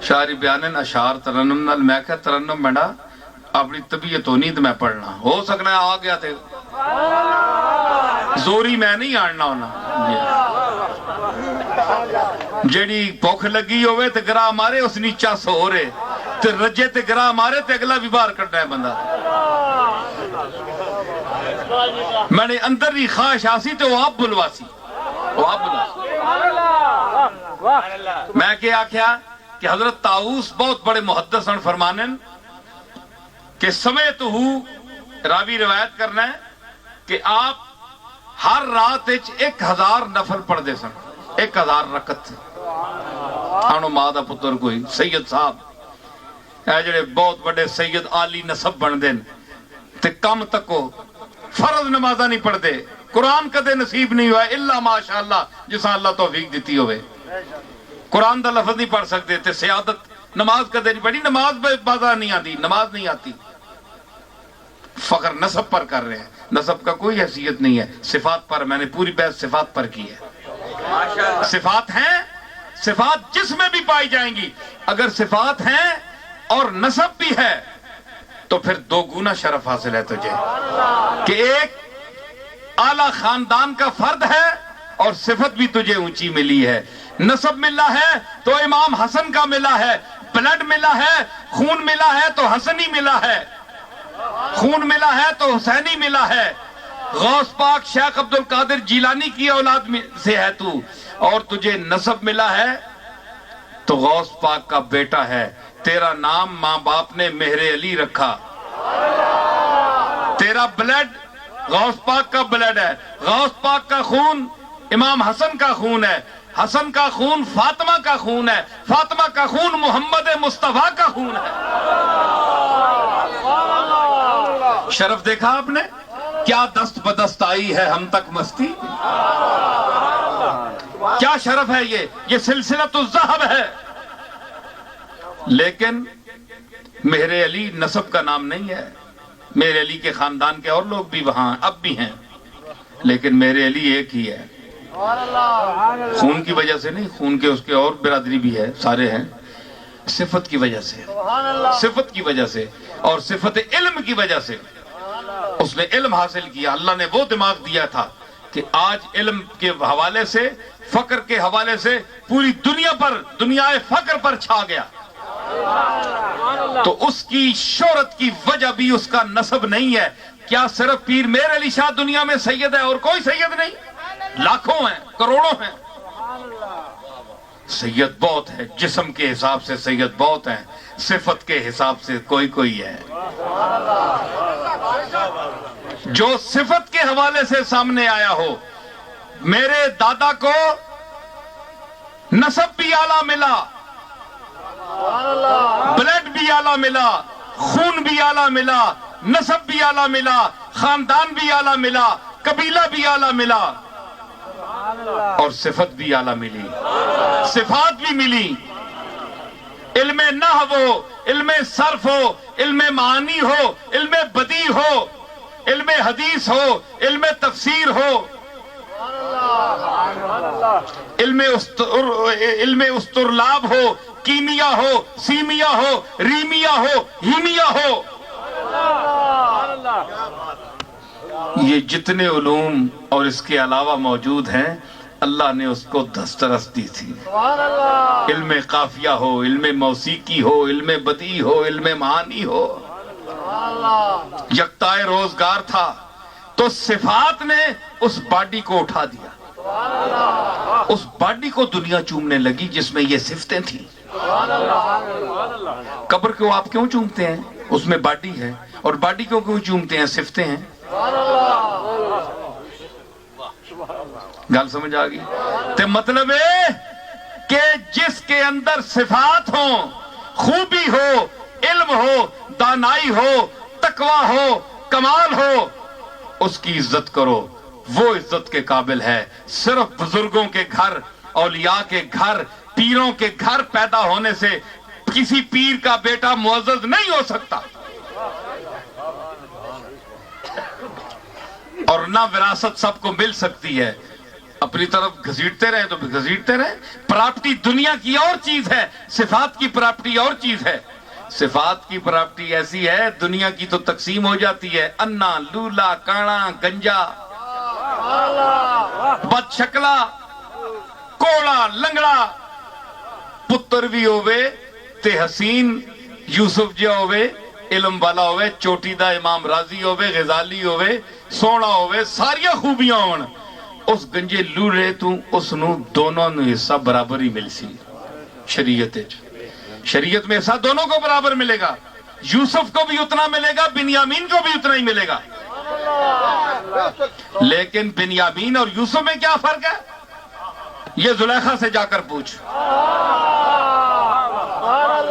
شاعری بیانن اشعار ترنم نال، میں کہ ترنم بڑا اپنی طبیعت ہونی تو میں پڑھنا، ہو سکنا ہے آ گیا تھے زوری میں نہیں آڑنا ہونا، جیڑی بھوک لگی ہوئے تے گراہ مارے اس نیچا سو رہے تے رجے تے گراہ مارے تے اگلا بھی باہر کٹنا ہے بندہ۔ میں نے اندر ہی خواہش آسی تے وہ آپ بلواسی، وہ آپ بلواسی۔ میں کیا کیا کہ حضرت طاؤس بہت بڑے محدث ہیں، فرمانن کہ سمیت ہوں راوی روایت کرنا ہے کہ آپ ہر رات 1000 نفل پڑھ دے سن، 1000 رکعت۔ آنو ماں دا پتر کوئی سید صاحب اے جڑے بہت بڑے سید عالی نسب بن دین تے کم تکو فرض نمازہ نہیں پڑھ دے، قرآن کدے نصیب نہیں ہوا الا ماشاءاللہ جسا اللہ توفیق دیتی ہوئے، قرآن دا لفظ نہیں پڑھ سکتے تے سیادت نماز کدے نہیں پڑھی، نماز بازا نہیں آتی، نماز نہیں آتی، فخر نسب پر کر رہے ہیں، نسب کا کوئی حیثیت نہیں ہے، صفات پر میں نے پوری بحث صفات پر کی ہے۔ صفات ہیں، صفات جس میں بھی پائی جائیں گی، اگر صفات ہیں اور نسب بھی ہے تو پھر 2 گنا شرف حاصل ہے تجھے کہ ایک اعلی خاندان کا فرد ہے اور صفت بھی تجھے اونچی ملی ہے، نسب ملا ہے تو امام حسن کا ملا ہے، بلڈ ملا ہے، خون ملا ہے تو حسنی ملا ہے، خون ملا ہے تو حسینی ملا ہے، غوث پاک شیخ عبد القادر جیلانی کی اولاد سے ہے تو، اور تجھے نسب ملا ہے تو غوث پاک کا بیٹا ہے، تیرا نام ماں باپ نے مہر علی رکھا. تیرا بلڈ غوث پاک کا بلڈ ہے, غوث پاک کا خون امام حسن کا خون ہے, حسن کا خون فاطمہ کا خون ہے, فاطمہ کا خون محمد مصطفیٰ کا خون ہے. شرف دیکھا آپ نے, کیا دست بدست آئی ہے ہم تک مستی. کیا شرف ہے یہ سلسلۃ الذہب ہے. لیکن مہر علی نسب کا نام نہیں ہے. مہر علی کے خاندان کے اور لوگ بھی وہاں اب بھی ہیں, لیکن مہر علی ایک ہی ہے. خون کی وجہ سے نہیں, خون کے اس کے اور برادری بھی ہے, سارے ہیں. صفت کی وجہ سے, صفت کی وجہ سے, اور صفت علم کی وجہ سے. اس نے علم حاصل کیا, اللہ نے وہ دماغ دیا تھا کہ آج علم کے حوالے سے, فقر کے حوالے سے پوری دنیا پر, دنیا فقر پر چھا گیا. تو اس کی شہرت کی وجہ بھی اس کا نسب نہیں ہے. کیا صرف پیر مہر علی شاہ دنیا میں سید ہے اور کوئی سید نہیں؟ لاکھوں ہیں, کروڑوں ہیں. سید بہت ہے, جسم کے حساب سے سید بہت ہیں, صفت کے حساب سے کوئی کوئی ہے. جو صفت کے حوالے سے سامنے آیا ہو. میرے دادا کو نسب بھی اعلیٰ ملا, بلڈ بھی اعلیٰ ملا, خون بھی اعلیٰ ملا, نسب بھی اعلیٰ ملا, خاندان بھی اعلیٰ ملا, قبیلہ بھی اعلیٰ ملا, اور صفت بھی اعلیٰ ملی, صفات بھی ملی. علم نحو ہو, علم صرف ہو, علم معانی ہو, علم بدیع ہو, علم حدیث ہو, علم تفسیر ہو, علم استرلاب ہو, کیمیا ہو, سیمیا ہو, ریمیا ہو, ہیمیا ہو. یہ جتنے علوم اور اس کے علاوہ موجود ہیں, اللہ نے اس کو دسترس دی تھی. علم قافیہ ہو, علم موسیقی ہو, علم بدیع ہو, علم معانی ہو. یکتائے روزگار تھا تو صفات نے اس باڈی کو اٹھا دیا. اس باڈی کو دنیا چومنے لگی جس میں یہ صفتیں تھیں. قبر کو آپ کیوں چومتے ہیں؟ اس میں باڈی ہے. اور باڈی کو کیوں چومتے ہیں؟ صفتیں ہیں. گل سمجھ آ گئی؟ تے مطلب ہے کہ جس کے اندر صفات ہوں, خوبی ہو, علم ہو, دانائی ہو, تقوی ہو, کمال ہو, اس کی عزت کرو. وہ عزت کے قابل ہے. صرف بزرگوں کے گھر, اولیاء کے گھر, پیروں کے گھر پیدا ہونے سے کسی پیر کا بیٹا معزز نہیں ہو سکتا. اور نہ وراثت سب کو مل سکتی ہے. اپنی طرف گھسیٹتے رہیں تو گھسیٹتے رہیں. پراپرٹی دنیا کی اور چیز ہے, صفات کی پراپرٹی اور چیز ہے. صفات کی پراپرٹی ایسی ہے, دنیا کی تو تقسیم ہو جاتی ہے. انا, لولا, کانا, گنجا, بد شکلا, کوڑا, لنگڑا. پتر بھی ہوئے تے حسین یوسف جا ہوئے, علم والا ہوئے, چوٹی دا امام راضی ہوئے, غزالی ہوئے, سونا ہوئے, ساریاں خوبیاں ہون. اس گنجے لوڑے تو اس نو دونوں نو حصہ برابر ہی مل سی. شریعت میں حصہ دونوں کو برابر ملے گا. یوسف کو بھی اتنا ملے گا, بنیامین کو بھی اتنا ہی ملے گا. لیکن بنیامین اور یوسف میں کیا فرق ہے؟ یہ زلیخا سے جا کر پوچھ,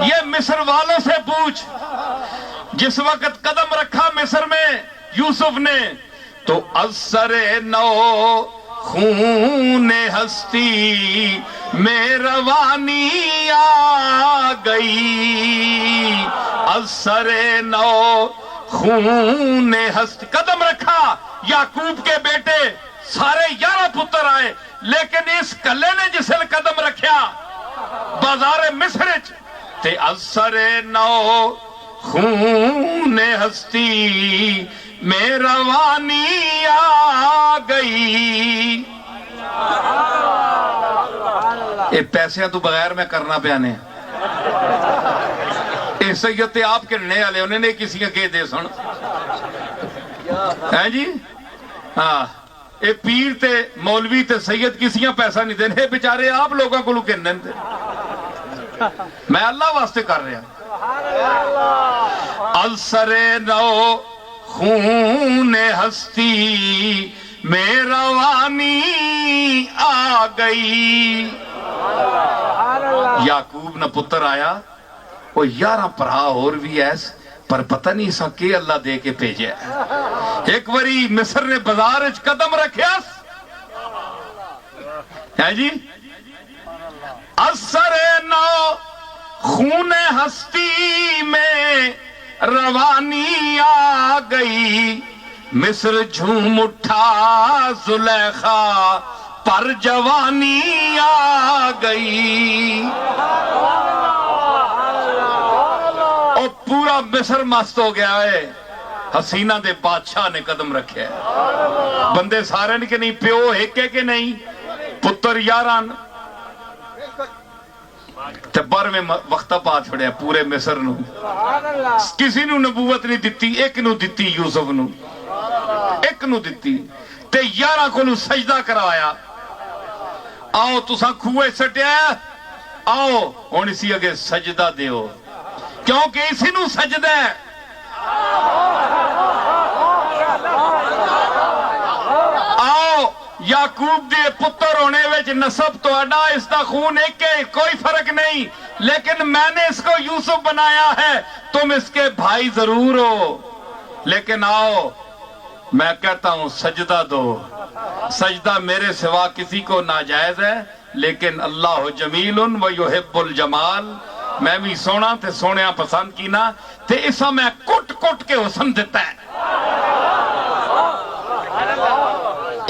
یہ مصر والوں سے پوچھ. جس وقت قدم رکھا مصر میں یوسف نے تو اثر نو خون ہستی میں روانی آ گئی. اثر نو خون ہستی, قدم رکھا. یعقوب کے بیٹے سارے 11 پتر آئے, لیکن اس کلے نے جسے قدم رکھیا بازار مصر تے اثر نو خون ہستی میں روانی آ گئی. یہ پیسے تو بغیر میں کرنا پیانے اے سید آپ کے نئے والے انہیں نے کسی کے دے سن ہے جی. ہاں, اے پیر تے مولوی تے سید کسیاں پیسہ نہیں دینے, بیچارے آپ لوگوں کو لکن دے. میں اللہ واسطے کر رہا. السر نو خون ہستی میں روانی آ گئی. یعقوب نہ پتر آیا وہ 11 پرا اور بھی ایس پر پتہ نہیں سا کہ اللہ دے کے بھیجے. ایک وری مصر نے بازار وچ قدم رکھیا ہے جی. اثر نو خون ہستی میں روانی آ گئی. مصر جھوم اٹھا زلیخا پر جوانی آ گئی. اور پورا مصر مست ہو گیا ہے. حسینہ دے بادشاہ نے قدم رکھے. بندے سارے نے کہ نہیں پیو ایک کہ نہیں پتر 11 تے بر میں وقتہ پا چھڑیا پورے مصر نو. کسی نو نبوت نہیں دتی ایک نو دتی یوسف نو ایک نو دتی تے 11 کو نو سجدہ کروایا. آؤ تساں کھوئے سٹیا آؤ ہن اسی اگے سجدہ دیو کیونکہ اسی نو سجدہ ہے. آؤ یعقوب دے پتر ہونے وچ نسب تو اڈا اس دا خون ایک ہے کوئی فرق نہیں لیکن میں نے اس کو یوسف بنایا ہے تم اس کے بھائی ضرور ہو. لیکن آؤ میں کہتا ہوں سجدہ دو. سجدہ میرے سوا کسی کو ناجائز ہے لیکن اللہ جمیل و یحب الجمال. میں بھی سونا تے سونیا پسند کینا تے اسا میں کٹ کٹ کے حسن دیتا ہے.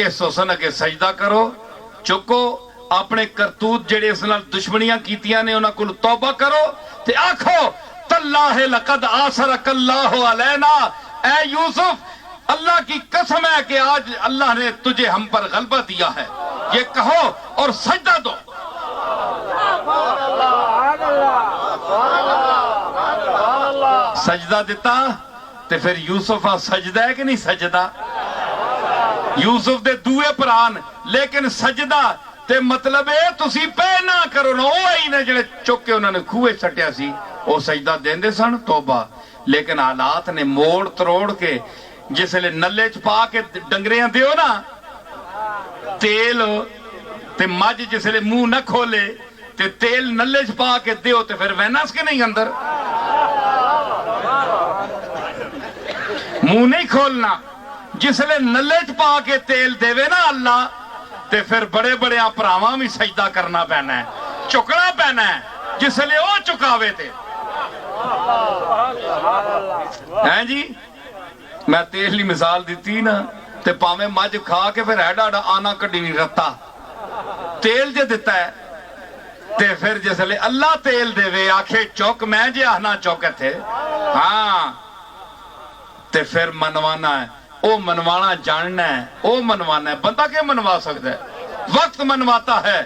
اس حسن اگے سجدہ کرو چکو اپنے کرتوت جڑے اس نال دشمنیاں کیتیاں نے انہاں کول توبہ کرو تے آکھو تاللہ لقد آثرک اللہ علینا. اے یوسف اللہ کی قسم ہے کہ آج اللہ نے تجھے ہم پر غلبہ دیا ہے. یہ کہو اور سجدہ دو. سجدہ دیتا تے پھر یوسف سجدہ ہے کہ نہیں سجدہ. یوسف دے دوے پران لیکن سجدہ تے مطلب ہے تسی پہ نہ کرو نا. وہ ہی نے جڑے چک کے انہوں نے کھوئے سٹیا سی وہ سجدہ دیندے سن توبہ. لیکن حالات نے موڑ تروڑ کے جس لئے نلے چپا کے ڈنگریاں دیو نا تیل تے مجھ جس لئے منہ نہ کھولے تے تیل نلے چپا کے دیو تے پھر وینس کے نہیں اندر منہ نہیں کھولنا. جس لئے نلے چپا کے تیل دیوے نا اللہ تے پھر بڑے بڑے پراواں بھی سجدہ کرنا پینا ہے چکنا پینا ہے جس لئے وہ چکاوے تے ہیں جی. میں تیل لی مثال دیتی نا تے پاویں مجھ کھا کے پھر ایڈا ایڈا آنا کڈی نہیں رتا تیل جے دیتا ہے تے پھر جس لئے اللہ تیل دے وے آکھے چوک میں جے آنا چوکے تھے ہاں تے پھر منوانا ہے. او منوانا جاننا ہے او منوانا ہے. بندہ کیا منوا سکتا ہے. وقت منواتا ہے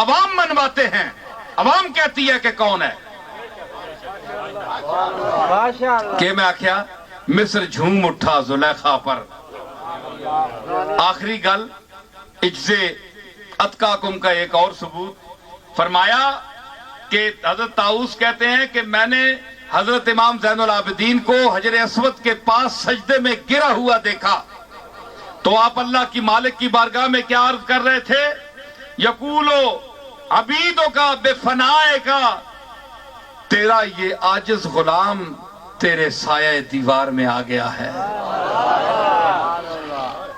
عوام منواتے ہیں. عوام کہتی ہے کہ کون ہے کہ میں آکھیا مصر جھوم اٹھا زلیخا پر. آخری گل اجزے اتقاکم کا ایک اور ثبوت فرمایا کہ حضرت طاؤس کہتے ہیں کہ میں نے حضرت امام زین العابدین کو حجر اسود کے پاس سجدے میں گرا ہوا دیکھا تو آپ اللہ کی مالک کی بارگاہ میں کیا عرض کر رہے تھے یقولو عبیدوں کا بے فنائے کا تیرا یہ عاجز غلام تیرے سایہ دیوار میں آ گیا ہے.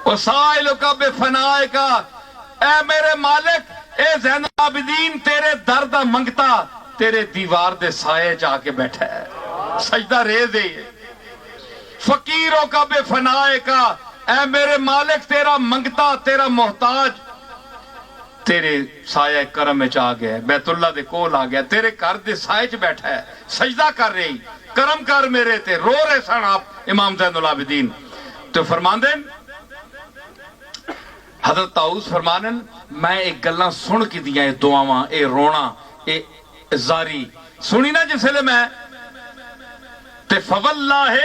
وسائلوں کا بے فنائے کا اے میرے مالک اے زین العابدین تیرے درد منگتا تیرے دیوار دے سائے جا کے بیٹھا ہے. سجدہ ریز ہے. فقیروں کا بے فنائے کا اے میرے مالک تیرا منگتا تیرا محتاج تیرے سایہ کرم میں آ گیا بیت اللہ دے کول آ گیا تیرے گھر دے سائے چ بیٹھا ہے سجدہ کر رہی کرم کر میرے تے رو رہے سن آپ امام زین العابدین. تو فرماندے حضرت طاؤس فرمانے میں ایک گلاں سن کی دیا اے دعاواں اے رونا اے زاری سنی نا جس لئے میں تے فواللہ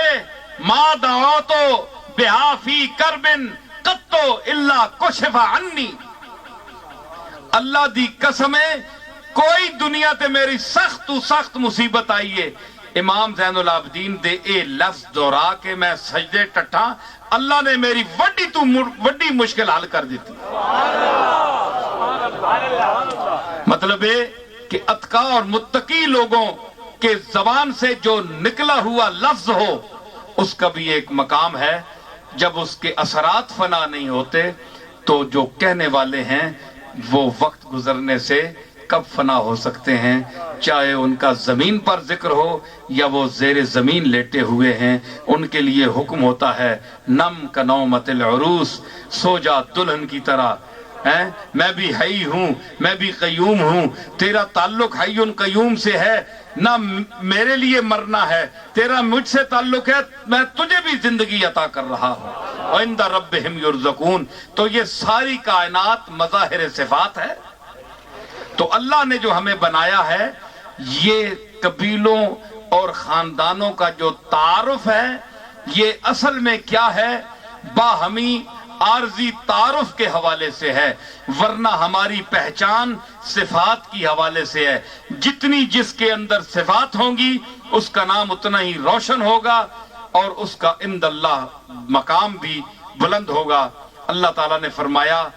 ما دعوتو بہا فی کربن قطو الا کشف عنی. اللہ دی قسم ہے کوئی دنیا تے میری سخت مصیبت آئی ہے امام زین العابدین دے اے لفظ دہرا کے میں سجدے ٹٹھا، اللہ نے میری وڈی مشکل حل کر دیتی۔ مطلب ہے کہ اتقا اور متقی لوگوں کے زبان سے جو نکلا ہوا لفظ ہو اس کا بھی ایک مقام ہے۔ جب اس کے اثرات فنا نہیں ہوتے تو جو کہنے والے ہیں وہ وقت گزرنے سے کب فنا ہو سکتے ہیں، چاہے ان کا زمین پر ذکر ہو یا وہ زیر زمین لیٹے ہوئے ہیں، ان کے لیے حکم ہوتا ہے نم کا نومت العروس، سو جا دلہن کی طرح۔ میں بھی حی ہوں، میں بھی قیوم ہوں، تیرا تعلق حی قیوم سے ہے، نہ میرے لیے مرنا ہے، تیرا مجھ سے تعلق ہے، میں تجھے بھی زندگی عطا کر رہا ہوں۔ وَعِنْدَ رَبِّهِمْ يُرْزَقُونَ۔ تو یہ ساری کائنات مظاہر صفات ہے۔ تو اللہ نے جو ہمیں بنایا ہے، یہ قبیلوں اور خاندانوں کا جو تعارف ہے، یہ اصل میں کیا ہے؟ باہمی عارضی تعارف کے حوالے سے ہے، ورنہ ہماری پہچان صفات کی حوالے سے ہے۔ جتنی جس کے اندر صفات ہوں گی اس کا نام اتنا ہی روشن ہوگا اور اس کا عند اللہ مقام بھی بلند ہوگا۔ اللہ تعالیٰ نے فرمایا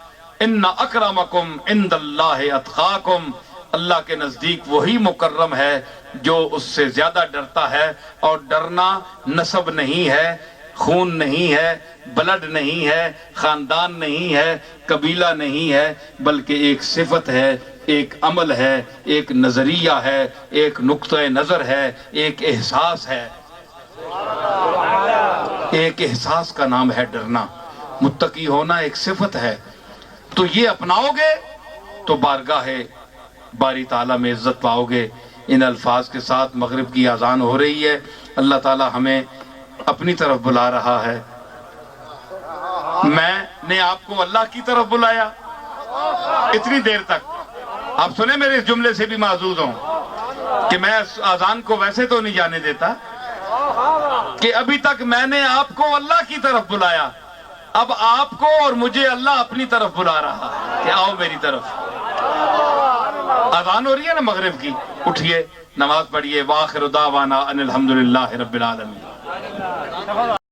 ان اکرمکم عند اللہ اتقاکم، اللہ کے نزدیک وہی مکرم ہے جو اس سے زیادہ ڈرتا ہے، اور ڈرنا نسب نہیں ہے، خون نہیں ہے، بلڈ نہیں ہے، خاندان نہیں ہے، قبیلہ نہیں ہے، بلکہ ایک صفت ہے، ایک عمل ہے، ایک نظریہ ہے، ایک نقطہ نظر ہے، ایک احساس ہے۔ ایک احساس کا نام ہے ڈرنا۔ متقی ہونا ایک صفت ہے۔ تو یہ اپناؤ گے تو بارگاہ باری تعالیٰ میں عزت پاؤ گے۔ ان الفاظ کے ساتھ مغرب کی اذان ہو رہی ہے۔ اللہ تعالیٰ ہمیں اپنی طرف بلا رہا ہے۔ میں نے آپ کو اللہ کی طرف بلایا اتنی دیر تک۔ آپ سنیں میرے اس جملے سے بھی معزوز ہوں کہ میں اذان کو ویسے تو نہیں جانے دیتا کہ ابھی تک میں نے آپ کو اللہ کی طرف بلایا، اب آپ کو اور مجھے اللہ اپنی طرف بلا رہا ہے کہ آؤ میری طرف۔ اذان ہو رہی ہے نا مغرب کی، اٹھئے نماز پڑھیے۔ وآخر دعوانا ان الحمدللہ رب العالمین۔